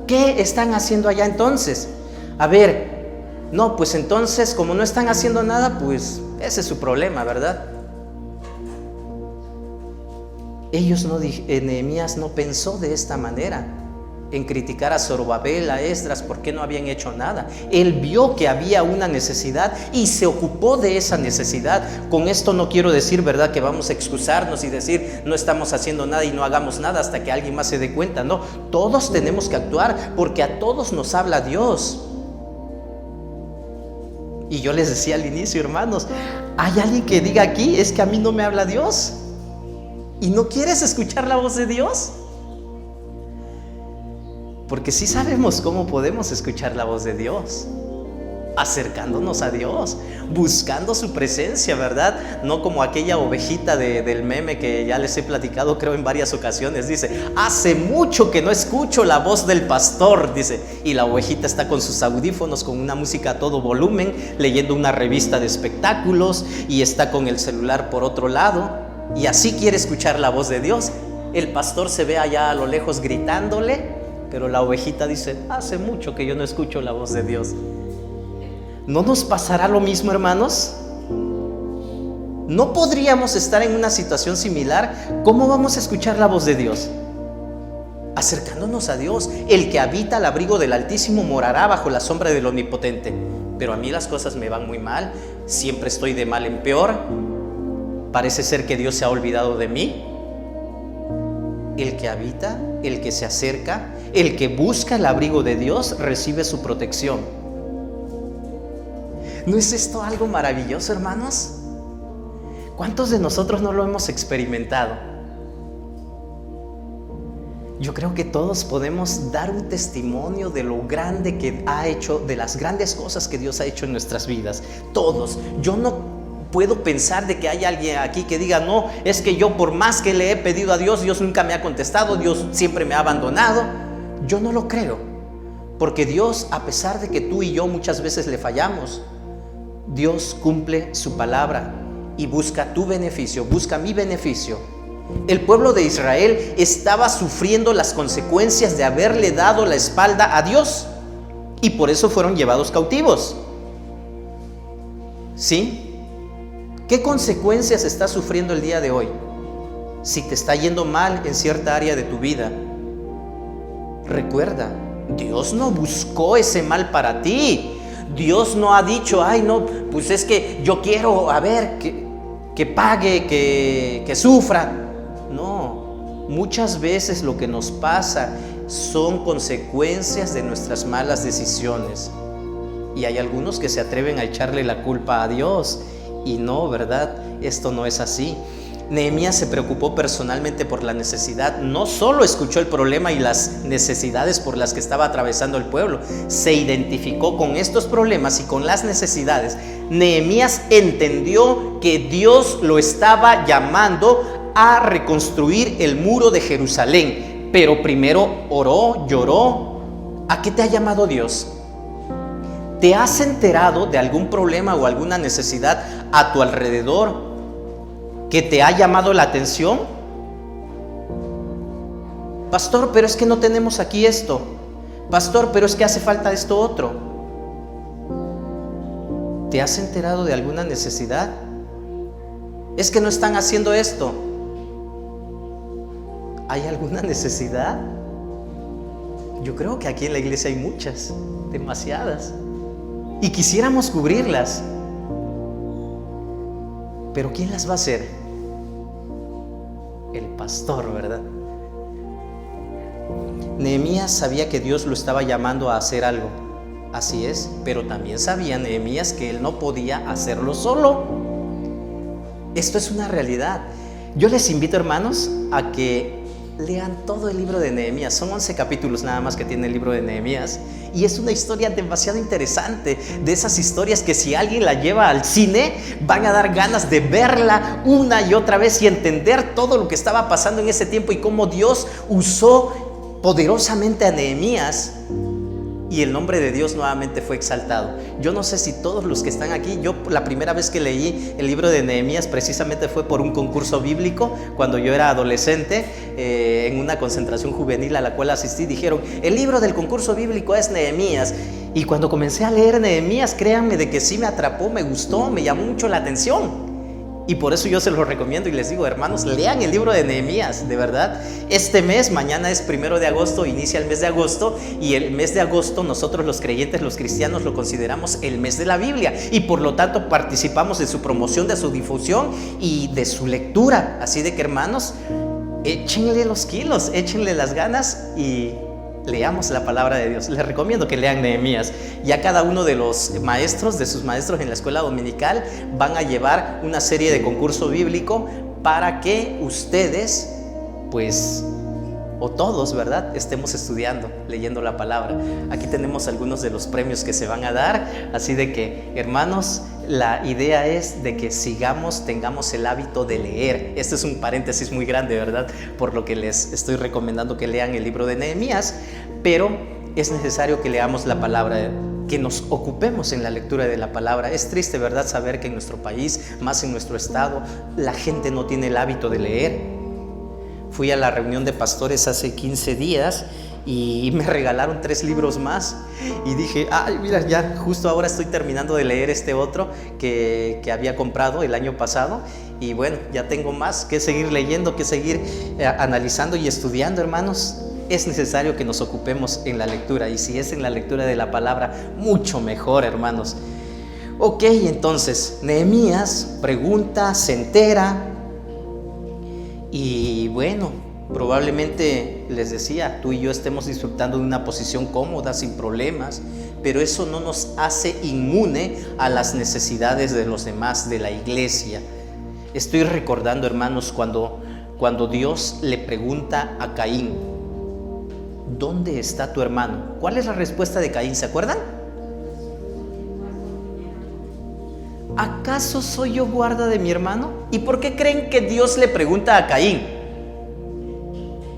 ¿Qué están haciendo allá entonces? A ver, no, pues entonces como no están haciendo nada, pues ese es su problema, ¿verdad? Nehemías no pensó de esta manera, en criticar a Zorobabel, a Esdras, porque no habían hecho nada. Él vio que había una necesidad y se ocupó de esa necesidad. Con esto no quiero decir, ¿verdad?, que vamos a excusarnos y decir no estamos haciendo nada y no hagamos nada hasta que alguien más se dé cuenta. No, todos tenemos que actuar porque a todos nos habla Dios. Y yo les decía al inicio, hermanos, ¿hay alguien que diga aquí, es que a mí no me habla Dios? ¿Y no quieres escuchar la voz de Dios? Porque sí sabemos cómo podemos escuchar la voz de Dios: acercándonos a Dios, buscando su presencia, ¿verdad? No como aquella ovejita del meme que ya les he platicado, creo, en varias ocasiones. Dice: hace mucho que no escucho la voz del pastor, dice. Y la ovejita está con sus audífonos, con una música a todo volumen, leyendo una revista de espectáculos, y está con el celular por otro lado, y así quiere escuchar la voz de Dios. El pastor se ve allá a lo lejos gritándole, pero la ovejita dice: hace mucho que yo no escucho la voz de Dios. ¿No nos pasará lo mismo, hermanos? ¿No podríamos estar en una situación similar? ¿Cómo vamos a escuchar la voz de Dios? Acercándonos a Dios. El que habita al abrigo del Altísimo morará bajo la sombra del Omnipotente. Pero a mí las cosas me van muy mal, siempre estoy de mal en peor. Parece ser que Dios se ha olvidado de mí. El que habita, el que se acerca, el que busca el abrigo de Dios, recibe su protección. ¿No es esto algo maravilloso, hermanos? ¿Cuántos de nosotros no lo hemos experimentado? Yo creo que todos podemos dar un testimonio de lo grande que ha hecho, de las grandes cosas que Dios ha hecho en nuestras vidas. Todos. Yo no puedo pensar de que hay alguien aquí que diga: no, es que yo por más que le he pedido a Dios, Dios nunca me ha contestado, Dios siempre me ha abandonado. Yo no lo creo, porque Dios, a pesar de que tú y yo muchas veces le fallamos, Dios cumple su palabra y busca tu beneficio, busca mi beneficio. El pueblo de Israel estaba sufriendo las consecuencias de haberle dado la espalda a Dios, y por eso fueron llevados cautivos. ¿Sí? ¿Qué consecuencias estás sufriendo el día de hoy? Si te está yendo mal en cierta área de tu vida, recuerda, Dios no buscó ese mal para ti. Dios no ha dicho: ay, no, pues es que yo quiero, a ver, que pague, que sufra. No, muchas veces lo que nos pasa son consecuencias de nuestras malas decisiones. Y hay algunos que se atreven a echarle la culpa a Dios. Y no, ¿verdad? Esto no es así. Nehemías se preocupó personalmente por la necesidad. No solo escuchó el problema y las necesidades por las que estaba atravesando el pueblo, se identificó con estos problemas y con las necesidades. Nehemías entendió que Dios lo estaba llamando a reconstruir el muro de Jerusalén. pero primero oró, lloró. ¿A qué te ha llamado Dios? ¿Te has enterado de algún problema o alguna necesidad a tu alrededor que te ha llamado la atención? Pastor, pero es que no tenemos aquí esto. Pastor, pero es que hace falta esto otro. ¿Te has enterado de alguna necesidad? Es que no están haciendo esto. ¿Hay alguna necesidad? Yo creo que aquí en la iglesia hay muchas, demasiadas. Y quisiéramos cubrirlas. Pero ¿quién las va a hacer? El pastor, ¿verdad? Nehemías sabía que Dios lo estaba llamando a hacer algo. Así es, pero también sabía Nehemías que él no podía hacerlo solo. Esto es una realidad. Yo les invito, hermanos, a que lean todo el libro de Nehemías. Son 11 capítulos nada más que tiene el libro de Nehemías. Y es una historia demasiado interesante. De esas historias que si alguien la lleva al cine, van a dar ganas de verla una y otra vez y entender todo lo que estaba pasando en ese tiempo y cómo Dios usó poderosamente a Nehemías. Y el nombre de Dios nuevamente fue exaltado. Yo no sé si todos los que están aquí, yo la primera vez que leí el libro de Nehemías precisamente fue por un concurso bíblico, cuando yo era adolescente, en una concentración juvenil a la cual asistí. Dijeron, el libro del concurso bíblico es Nehemías. Y cuando comencé a leer Nehemías, créanme de que sí me atrapó, me gustó, me llamó mucho la atención. Y por eso yo se los recomiendo y les digo, hermanos, lean el libro de Nehemías, de verdad. Este mes, mañana es 1 de agosto, inicia el mes de agosto, y el mes de agosto nosotros los creyentes, los cristianos, lo consideramos el mes de la Biblia, y por lo tanto participamos de su promoción, de su difusión y de su lectura. Así de que, hermanos, échenle los kilos, échenle las ganas y leamos la palabra de Dios. Les recomiendo que lean Nehemías. Ya cada uno de los maestros, de sus maestros en la escuela dominical, van a llevar una serie de concurso bíblico para que ustedes, pues, o todos, ¿verdad?, estemos estudiando, leyendo la palabra. Aquí tenemos algunos de los premios que se van a dar. Así de que, hermanos, la idea es de que tengamos el hábito de leer. Este es un paréntesis muy grande, ¿verdad?, por lo que les estoy recomendando que lean el libro de Nehemías, pero es necesario que leamos la palabra, que nos ocupemos en la lectura de la palabra. Es triste, ¿verdad?, saber que en nuestro país, más en nuestro estado, la gente no tiene el hábito de leer. Fui a la reunión de pastores hace 15 días y me regalaron 3 libros más y dije, ay, mira, ya justo ahora estoy terminando de leer este otro que había comprado el año pasado, y bueno, ya tengo más que seguir leyendo, que seguir analizando y estudiando, hermanos. Es necesario que nos ocupemos en la lectura, y si es en la lectura de la palabra, mucho mejor, hermanos. Ok, entonces Nehemías pregunta, se entera. Y bueno, probablemente, les decía, tú y yo estemos disfrutando de una posición cómoda, sin problemas, pero eso no nos hace inmune a las necesidades de los demás, de la iglesia. Estoy recordando, hermanos, cuando Dios le pregunta a Caín, ¿dónde está tu hermano? ¿Cuál es la respuesta de Caín? ¿Se acuerdan? ¿Acaso soy yo guarda de mi hermano? ¿Y por qué creen que Dios le pregunta a Caín?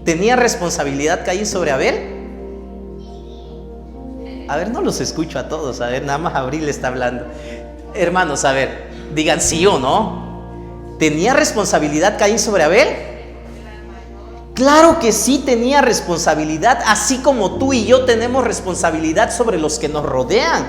¿Tenía responsabilidad Caín sobre Abel? A ver, no los escucho a todos. A ver, nada más Abril está hablando. Hermanos, a ver, digan sí o no. ¿Tenía responsabilidad Caín sobre Abel? Claro que sí tenía responsabilidad, así como tú y yo tenemos responsabilidad sobre los que nos rodean.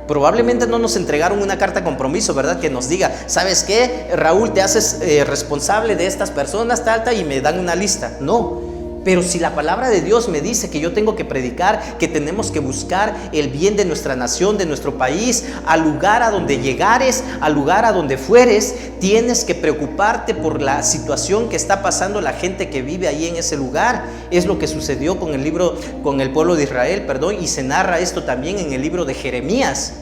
Probablemente no nos entregaron una carta de compromiso, ¿verdad?, que nos diga, ¿sabes qué, Raúl, te haces responsable de estas personas, tal, y me dan una lista? No. Pero si la palabra de Dios me dice que yo tengo que predicar, que tenemos que buscar el bien de nuestra nación, de nuestro país, al lugar a donde llegares, al lugar a donde fueres, tienes que preocuparte por la situación que está pasando la gente que vive ahí en ese lugar. Es lo que sucedió con el pueblo de Israel, y se narra esto también en el libro de Jeremías.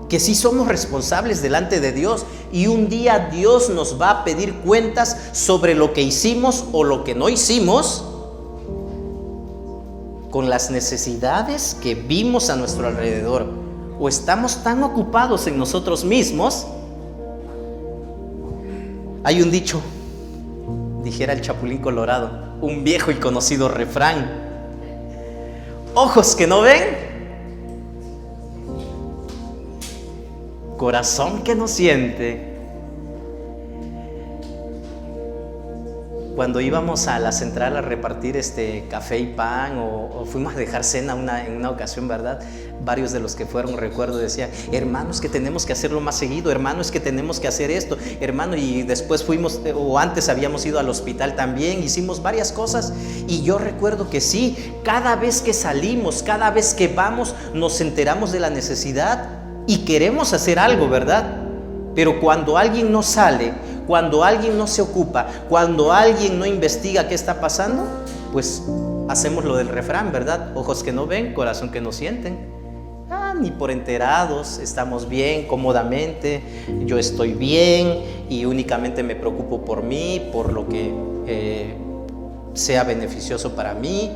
Que sí somos responsables delante de Dios, y un día Dios nos va a pedir cuentas sobre lo que hicimos o lo que no hicimos con las necesidades que vimos a nuestro alrededor. O estamos tan ocupados en nosotros mismos. Hay un dicho dijera el Chapulín Colorado, un viejo y conocido refrán: ojos que no ven, corazón que no siente. Cuando íbamos a la central a repartir café y pan o fuimos a dejar cena en una ocasión, ¿verdad? Varios de los que fueron, recuerdo, decían: hermano, es que tenemos que hacerlo más seguido, hermano, es que tenemos que hacer esto, hermano. Y después fuimos, o antes habíamos ido al hospital también, hicimos varias cosas. Y yo recuerdo que sí, cada vez que salimos, cada vez que vamos, nos enteramos de la necesidad y queremos hacer algo, ¿verdad? Pero cuando alguien no sale, cuando alguien no se ocupa, cuando alguien no investiga qué está pasando, pues hacemos lo del refrán, ¿verdad? Ojos que no ven, corazón que no sienten. Ni por enterados, estamos bien, cómodamente, yo estoy bien y únicamente me preocupo por mí, por lo que sea beneficioso para mí.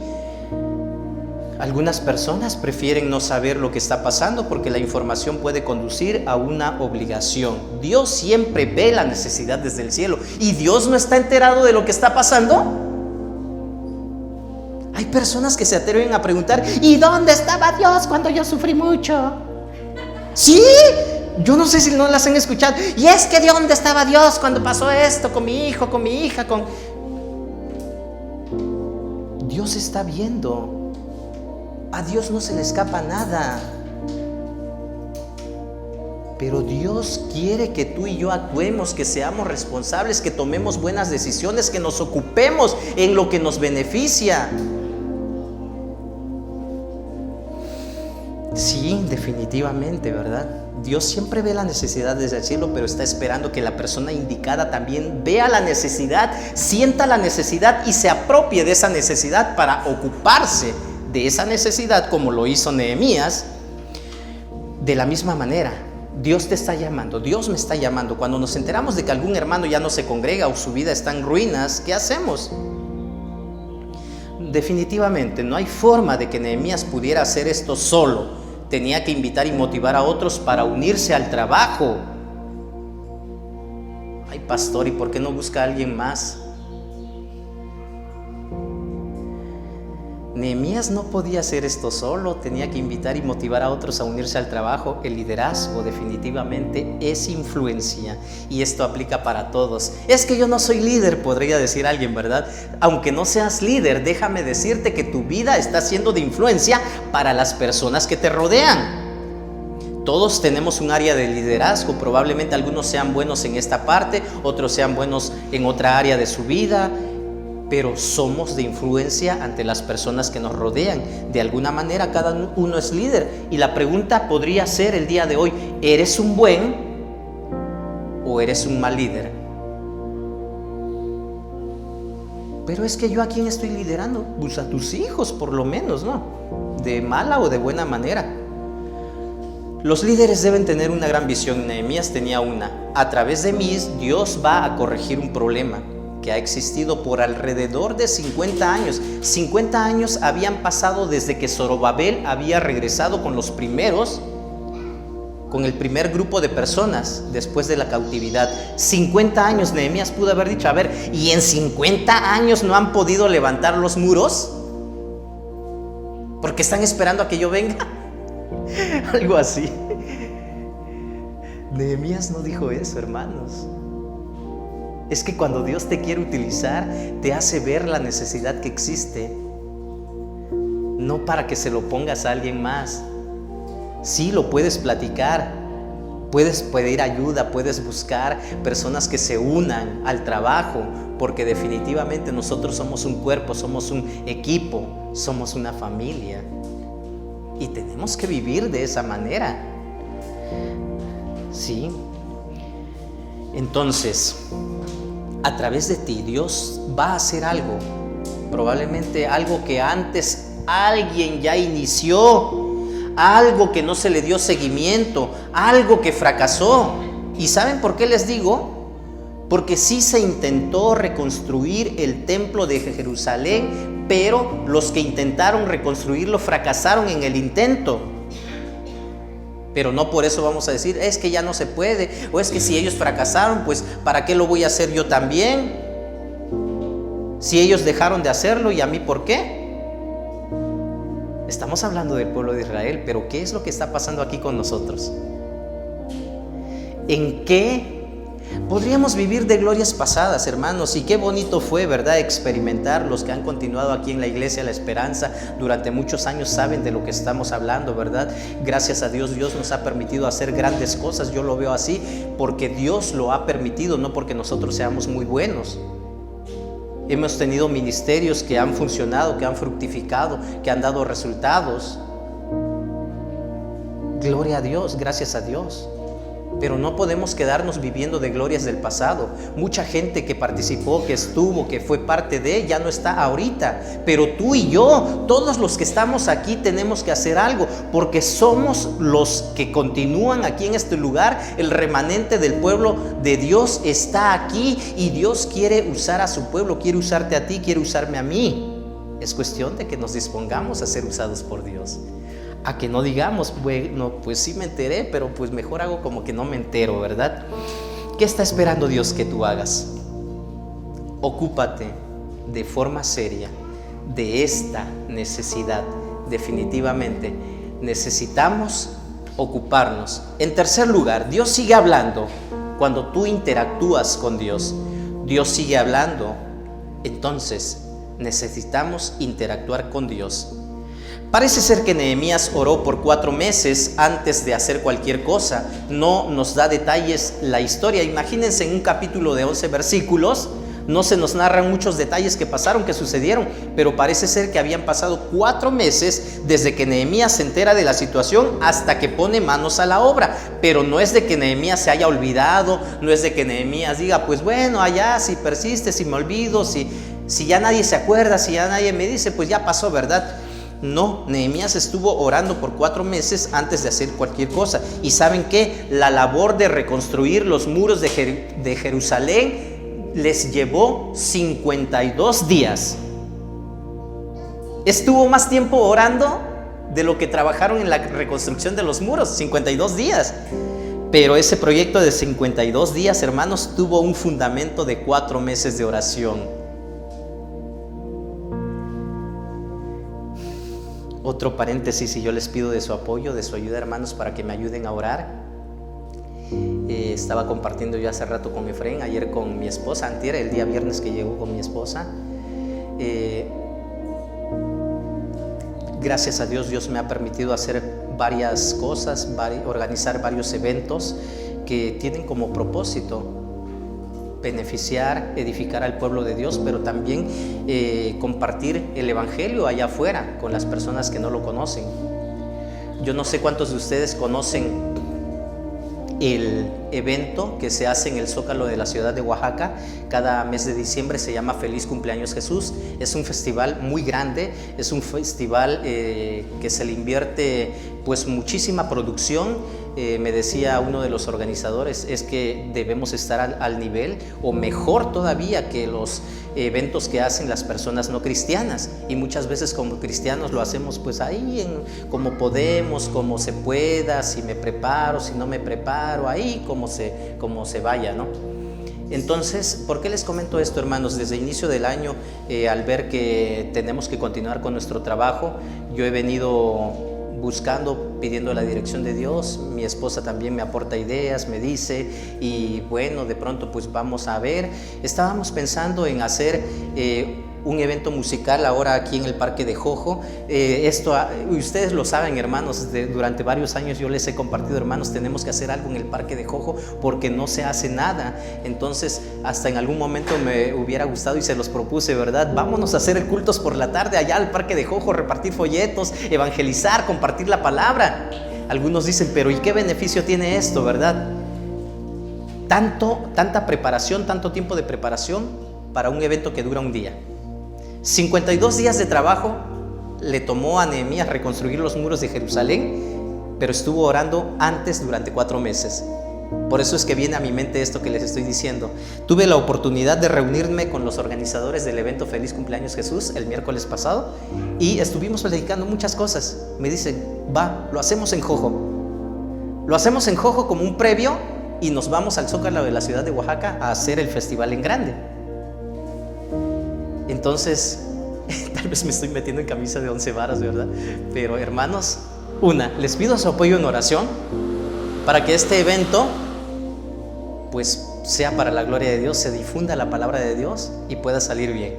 Algunas personas prefieren no saber lo que está pasando porque la información puede conducir a una obligación. Dios siempre ve la necesidad desde el cielo y Dios no está enterado de lo que está pasando. Hay personas que se atreven a preguntar: ¿y dónde estaba Dios cuando yo sufrí mucho? Sí, yo no sé si no las han escuchado. Y es que ¿dónde estaba Dios cuando pasó esto con mi hijo, con mi hija, con... Dios está viendo. A Dios no se le escapa nada. Pero Dios quiere que tú y yo actuemos, que seamos responsables, que tomemos buenas decisiones, que nos ocupemos en lo que nos beneficia. Sí, definitivamente, ¿verdad? Dios siempre ve la necesidad desde el cielo, pero está esperando que la persona indicada también vea la necesidad, sienta la necesidad y se apropie de esa necesidad para ocuparse de esa necesidad, como lo hizo Nehemías. De la misma manera, Dios te está llamando, Dios me está llamando. Cuando nos enteramos de que algún hermano ya no se congrega o su vida está en ruinas, ¿qué hacemos? Definitivamente no hay forma de que Nehemías pudiera hacer esto solo. Tenía que invitar y motivar a otros para unirse al trabajo. Ay, pastor, ¿y por qué no busca a alguien más? Nehemías no podía hacer esto solo, tenía que invitar y motivar a otros a unirse al trabajo. El liderazgo definitivamente es influencia y esto aplica para todos. Es que yo no soy líder, podría decir alguien, ¿verdad? Aunque no seas líder, déjame decirte que tu vida está siendo de influencia para las personas que te rodean. Todos tenemos un área de liderazgo, probablemente algunos sean buenos en esta parte, otros sean buenos en otra área de su vida, pero somos de influencia ante las personas que nos rodean. De alguna manera cada uno es líder. Y la pregunta podría ser el día de hoy: ¿eres un buen o eres un mal líder? Pero es que yo, ¿a quién estoy liderando? Pues a tus hijos, por lo menos, ¿no? De mala o de buena manera. Los líderes deben tener una gran visión. Nehemías tenía una. A través de mí, Dios va a corregir un problema que ha existido por alrededor de 50 años. 50 años habían pasado desde que Zorobabel había regresado con el primer grupo de personas después de la cautividad. 50 años. Nehemías pudo haber dicho: a ver, ¿y en 50 años no han podido levantar los muros? ¿Porque están esperando a que yo venga? Algo así. Nehemías no dijo eso, hermanos. Es que cuando Dios te quiere utilizar, te hace ver la necesidad que existe, no para que se lo pongas a alguien más. Sí, lo puedes platicar, puedes pedir ayuda, puedes buscar personas que se unan al trabajo, porque definitivamente nosotros somos un cuerpo, somos un equipo, somos una familia y tenemos que vivir de esa manera. Sí. Entonces, a través de ti Dios va a hacer algo, probablemente algo que antes alguien ya inició, algo que no se le dio seguimiento, algo que fracasó. ¿Y saben por qué les digo? Porque sí se intentó reconstruir el templo de Jerusalén, pero los que intentaron reconstruirlo fracasaron en el intento. Pero no por eso vamos a decir: es que ya no se puede, o es que si ellos fracasaron, pues ¿para qué lo voy a hacer yo también? Si ellos dejaron de hacerlo, ¿y a mí por qué? Estamos hablando del pueblo de Israel, pero ¿qué es lo que está pasando aquí con nosotros? ¿En qué podríamos vivir de glorias pasadas, hermanos? Y qué bonito fue, ¿verdad?, experimentar. Los que han continuado aquí en la iglesia La Esperanza durante muchos años saben de lo que estamos hablando, ¿verdad? Gracias a Dios, Dios nos ha permitido hacer grandes cosas. Yo lo veo así porque Dios lo ha permitido, no porque nosotros seamos muy buenos. Hemos tenido ministerios que han funcionado, que han fructificado, que han dado resultados. Gloria a Dios, gracias a Dios. Pero no podemos quedarnos viviendo de glorias del pasado. Mucha gente que participó, que estuvo, que fue parte de, ya no está ahorita. Pero tú y yo, todos los que estamos aquí, tenemos que hacer algo, porque somos los que continúan aquí en este lugar. El remanente del pueblo de Dios está aquí y Dios quiere usar a su pueblo, quiere usarte a ti, quiere usarme a mí. Es cuestión de que nos dispongamos a ser usados por Dios. A que no digamos, bueno, pues sí me enteré, pero pues mejor hago como que no me entero, ¿verdad? ¿Qué está esperando Dios que tú hagas? Ocúpate de forma seria de esta necesidad. Definitivamente necesitamos ocuparnos. En tercer lugar, Dios sigue hablando cuando tú interactúas con Dios. Dios sigue hablando, entonces necesitamos interactuar con Dios. Parece ser que Nehemías oró por 4 meses antes de hacer cualquier cosa. No nos da detalles la historia. Imagínense, en un capítulo de 11 versículos, no se nos narran muchos detalles que pasaron, que sucedieron, pero parece ser que habían pasado 4 meses desde que Nehemías se entera de la situación hasta que pone manos a la obra. Pero no es de que Nehemías se haya olvidado, no es de que Nehemías diga, pues bueno, allá si persiste, si me olvido, si ya nadie se acuerda, si ya nadie me dice, pues ya pasó, ¿verdad? No, Nehemías estuvo orando por 4 meses antes de hacer cualquier cosa. ¿Y saben qué? La labor de reconstruir los muros de Jerusalén les llevó 52 días. Estuvo más tiempo orando de lo que trabajaron en la reconstrucción de los muros, 52 días. Pero ese proyecto de 52 días, hermanos, tuvo un fundamento de 4 meses de oración. Otro paréntesis, y yo les pido de su apoyo, de su ayuda, hermanos, para que me ayuden a orar. Estaba compartiendo yo hace rato con Efraín, ayer con mi esposa, antier, el día viernes que llegó con mi esposa. Gracias a Dios, Dios me ha permitido hacer varias cosas, organizar varios eventos que tienen como propósito beneficiar, edificar al pueblo de Dios, pero también compartir el evangelio allá afuera con las personas que no lo conocen. Yo no sé cuántos de ustedes conocen el evento que se hace en el Zócalo de la ciudad de Oaxaca. Cada mes de diciembre se llama Feliz Cumpleaños Jesús. Es un festival muy grande, es un festival que se le invierte pues muchísima producción. Me decía uno de los organizadores, es que debemos estar al nivel o mejor todavía que los eventos que hacen las personas no cristianas, y muchas veces como cristianos lo hacemos pues ahí como podemos, como se pueda, si me preparo, si no me preparo, ahí como se vaya, ¿no? Entonces, ¿por qué les comento esto, hermanos? Desde el inicio del año, al ver que tenemos que continuar con nuestro trabajo, yo he venido buscando, pidiendo la dirección de Dios. Mi esposa también me aporta ideas, me dice, y bueno, de pronto pues vamos a ver. Estábamos pensando en hacer un evento musical ahora aquí en el Parque de Jojo. Esto, ustedes lo saben, hermanos, durante varios años yo les he compartido, hermanos, tenemos que hacer algo en el Parque de Jojo porque no se hace nada. Entonces, hasta en algún momento me hubiera gustado y se los propuse, ¿verdad? Vámonos a hacer el cultos por la tarde allá al Parque de Jojo, repartir folletos, evangelizar, compartir la palabra. Algunos dicen, pero ¿y qué beneficio tiene esto, verdad? Tanta preparación, tanto tiempo de preparación para un evento que dura un día. 52 días de trabajo le tomó a Nehemías reconstruir los muros de Jerusalén, pero estuvo orando antes durante 4 meses. Por eso es que viene a mi mente esto que les estoy diciendo. Tuve la oportunidad de reunirme con los organizadores del evento Feliz Cumpleaños Jesús el miércoles pasado y estuvimos platicando muchas cosas. Me dicen, lo hacemos en Jojo. Lo hacemos en Jojo como un previo y nos vamos al Zócalo de la ciudad de Oaxaca a hacer el festival en grande. Entonces, tal vez me estoy metiendo en camisa de 11 varas, ¿verdad? Pero hermanos, les pido su apoyo en oración para que este evento pues sea para la gloria de Dios, se difunda la palabra de Dios y pueda salir bien.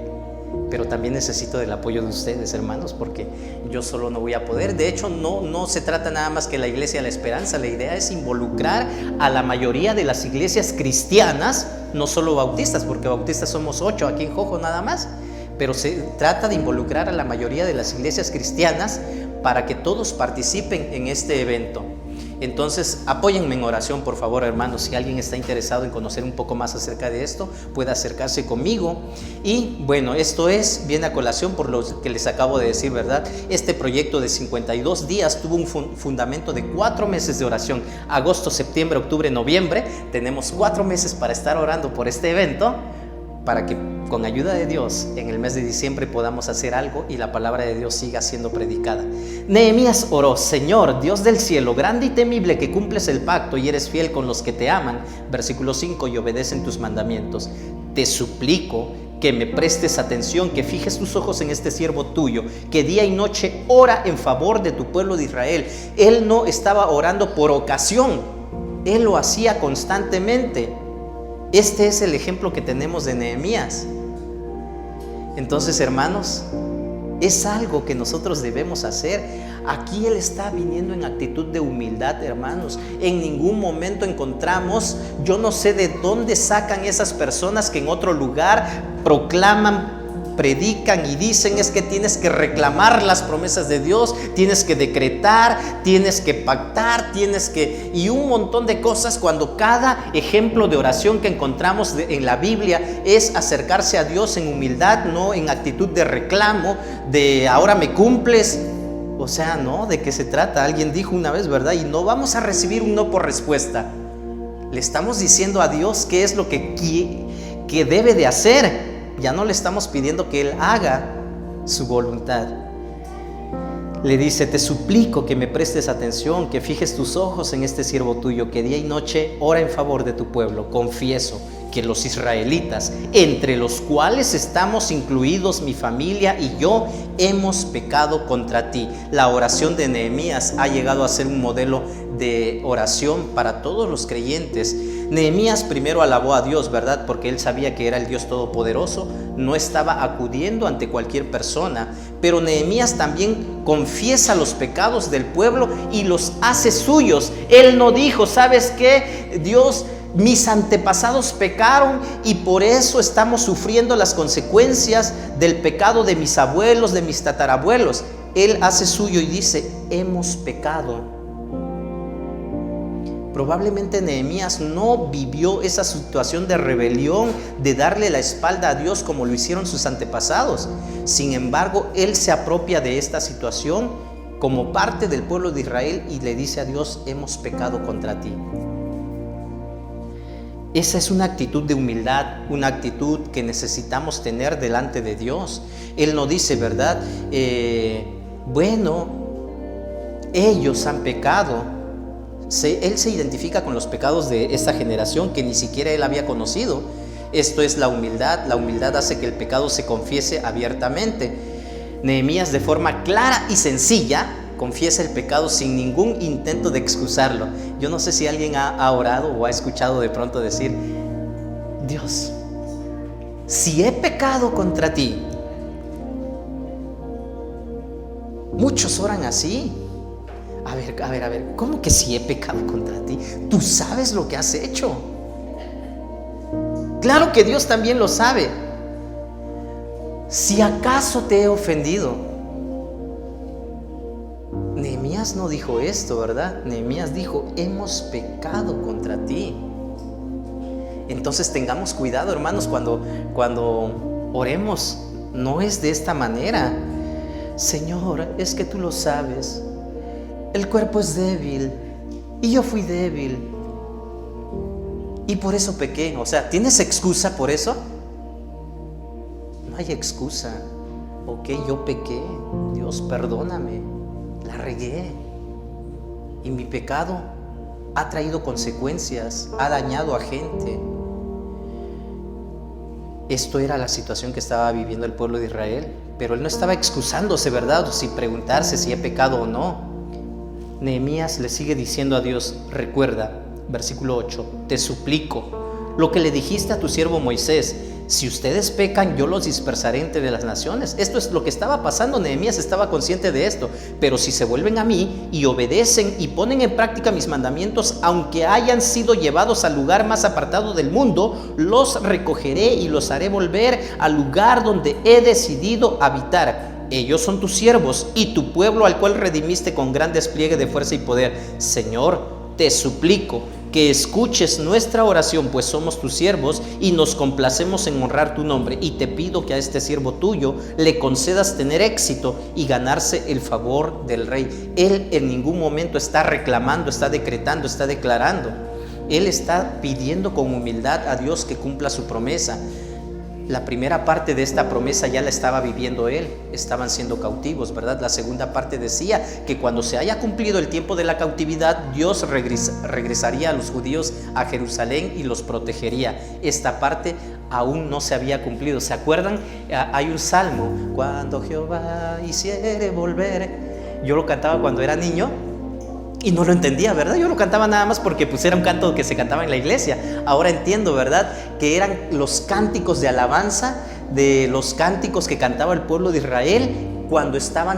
Pero también necesito del apoyo de ustedes, hermanos, porque yo solo no voy a poder. De hecho, no se trata nada más que la Iglesia de la Esperanza. La idea es involucrar a la mayoría de las iglesias cristianas, no solo bautistas, porque bautistas somos 8 aquí en Jojo nada más, pero se trata de involucrar a la mayoría de las iglesias cristianas para que todos participen en este evento. Entonces, apóyenme en oración, por favor, hermanos. Si alguien está interesado en conocer un poco más acerca de esto, puede acercarse conmigo. Y bueno, esto viene a colación por lo que les acabo de decir, ¿verdad? Este proyecto de 52 días tuvo un fundamento de 4 meses de oración. Agosto, septiembre, octubre, noviembre. Tenemos 4 meses para estar orando por este evento, para que con ayuda de Dios en el mes de diciembre podamos hacer algo y la palabra de Dios siga siendo predicada. Nehemías oró: Señor, Dios del cielo, grande y temible, que cumples el pacto y eres fiel con los que te aman. Versículo 5, y obedecen tus mandamientos. Te suplico que me prestes atención, que fijes tus ojos en este siervo tuyo, que día y noche ora en favor de tu pueblo de Israel. Él no estaba orando por ocasión, él lo hacía constantemente. Este es el ejemplo que tenemos de Nehemías. Entonces, hermanos, es algo que nosotros debemos hacer. Aquí él está viniendo en actitud de humildad, hermanos. En ningún momento encontramos, yo no sé de dónde sacan esas personas que en otro lugar proclaman, predican y dicen: es que tienes que reclamar las promesas de Dios, tienes que decretar, tienes que pactar, y un montón de cosas, cuando cada ejemplo de oración que encontramos en la Biblia es acercarse a Dios en humildad, no en actitud de reclamo, de ahora me cumples. O sea, ¿no? ¿De qué se trata? Alguien dijo una vez, ¿verdad? Y no vamos a recibir un no por respuesta. Le estamos diciendo a Dios qué es lo que debe de hacer. Ya no le estamos pidiendo que Él haga su voluntad. Le dice: te suplico que me prestes atención, que fijes tus ojos en este siervo tuyo, que día y noche ora en favor de tu pueblo. Confieso que los israelitas, entre los cuales estamos incluidos mi familia y yo, hemos pecado contra ti. La oración de Nehemías ha llegado a ser un modelo de oración para todos los creyentes. Nehemías primero alabó a Dios, ¿verdad? Porque él sabía que era el Dios todopoderoso, no estaba acudiendo ante cualquier persona. Pero Nehemías también confiesa los pecados del pueblo y los hace suyos. Él no dijo: ¿sabes qué, Dios? Mis antepasados pecaron y por eso estamos sufriendo las consecuencias del pecado de mis abuelos, de mis tatarabuelos. Él hace suyo y dice: hemos pecado. Probablemente Nehemías no vivió esa situación de rebelión, de darle la espalda a Dios como lo hicieron sus antepasados. Sin embargo, él se apropia de esta situación como parte del pueblo de Israel y le dice a Dios: hemos pecado contra ti. Esa es una actitud de humildad, una actitud que necesitamos tener delante de Dios. Él no dice, ¿verdad? Bueno, ellos han pecado. Él se identifica con los pecados de esta generación que ni siquiera él había conocido. Esto es la humildad. La humildad hace que el pecado se confiese abiertamente. Nehemías, de forma clara y sencilla, confiesa el pecado sin ningún intento de excusarlo. Yo no sé si alguien ha orado o ha escuchado de pronto decir: Dios, si he pecado contra ti. Muchos oran así. A ver, ¿cómo que si he pecado contra ti? Tú sabes lo que has hecho. Claro que Dios también lo sabe. Si acaso te he ofendido. Nehemías no dijo esto, ¿verdad? Nehemías dijo: hemos pecado contra ti. Entonces tengamos cuidado, hermanos, cuando oremos. No es de esta manera. Señor, es que tú lo sabes. El cuerpo es débil y yo fui débil y por eso pequé. O sea, ¿tienes excusa por eso? No hay excusa. Ok, yo pequé. Dios, perdóname. La regué. Y mi pecado ha traído consecuencias, ha dañado a gente. Esto era la situación que estaba viviendo el pueblo de Israel, pero él no estaba excusándose, ¿verdad? Sin preguntarse si he pecado o no. Nehemías le sigue diciendo a Dios, recuerda, versículo 8, te suplico lo que le dijiste a tu siervo Moisés, si ustedes pecan, yo los dispersaré entre las naciones. Esto es lo que estaba pasando. Nehemías estaba consciente de esto. Pero si se vuelven a mí y obedecen y ponen en práctica mis mandamientos, aunque hayan sido llevados al lugar más apartado del mundo, los recogeré y los haré volver al lugar donde he decidido habitar. Ellos son tus siervos y tu pueblo al cual redimiste con gran despliegue de fuerza y poder. Señor, te suplico que escuches nuestra oración, pues somos tus siervos y nos complacemos en honrar tu nombre. Y te pido que a este siervo tuyo le concedas tener éxito y ganarse el favor del rey. Él en ningún momento está reclamando, está decretando, está declarando. Él está pidiendo con humildad a Dios que cumpla su promesa. La primera parte de esta promesa ya la estaba viviendo él, estaban siendo cautivos, ¿verdad? La segunda parte decía que cuando se haya cumplido el tiempo de la cautividad, Dios regresaría a los judíos a Jerusalén y los protegería. Esta parte aún no se había cumplido. ¿Se acuerdan? Hay un salmo, cuando Jehová hiciere volver. Yo lo cantaba cuando era niño y no lo entendía, ¿verdad? Yo lo cantaba nada más porque pues era un canto que se cantaba en la iglesia. Ahora entiendo, ¿verdad? Que eran los cánticos de alabanza, de los cánticos que cantaba el pueblo de Israel cuando estaban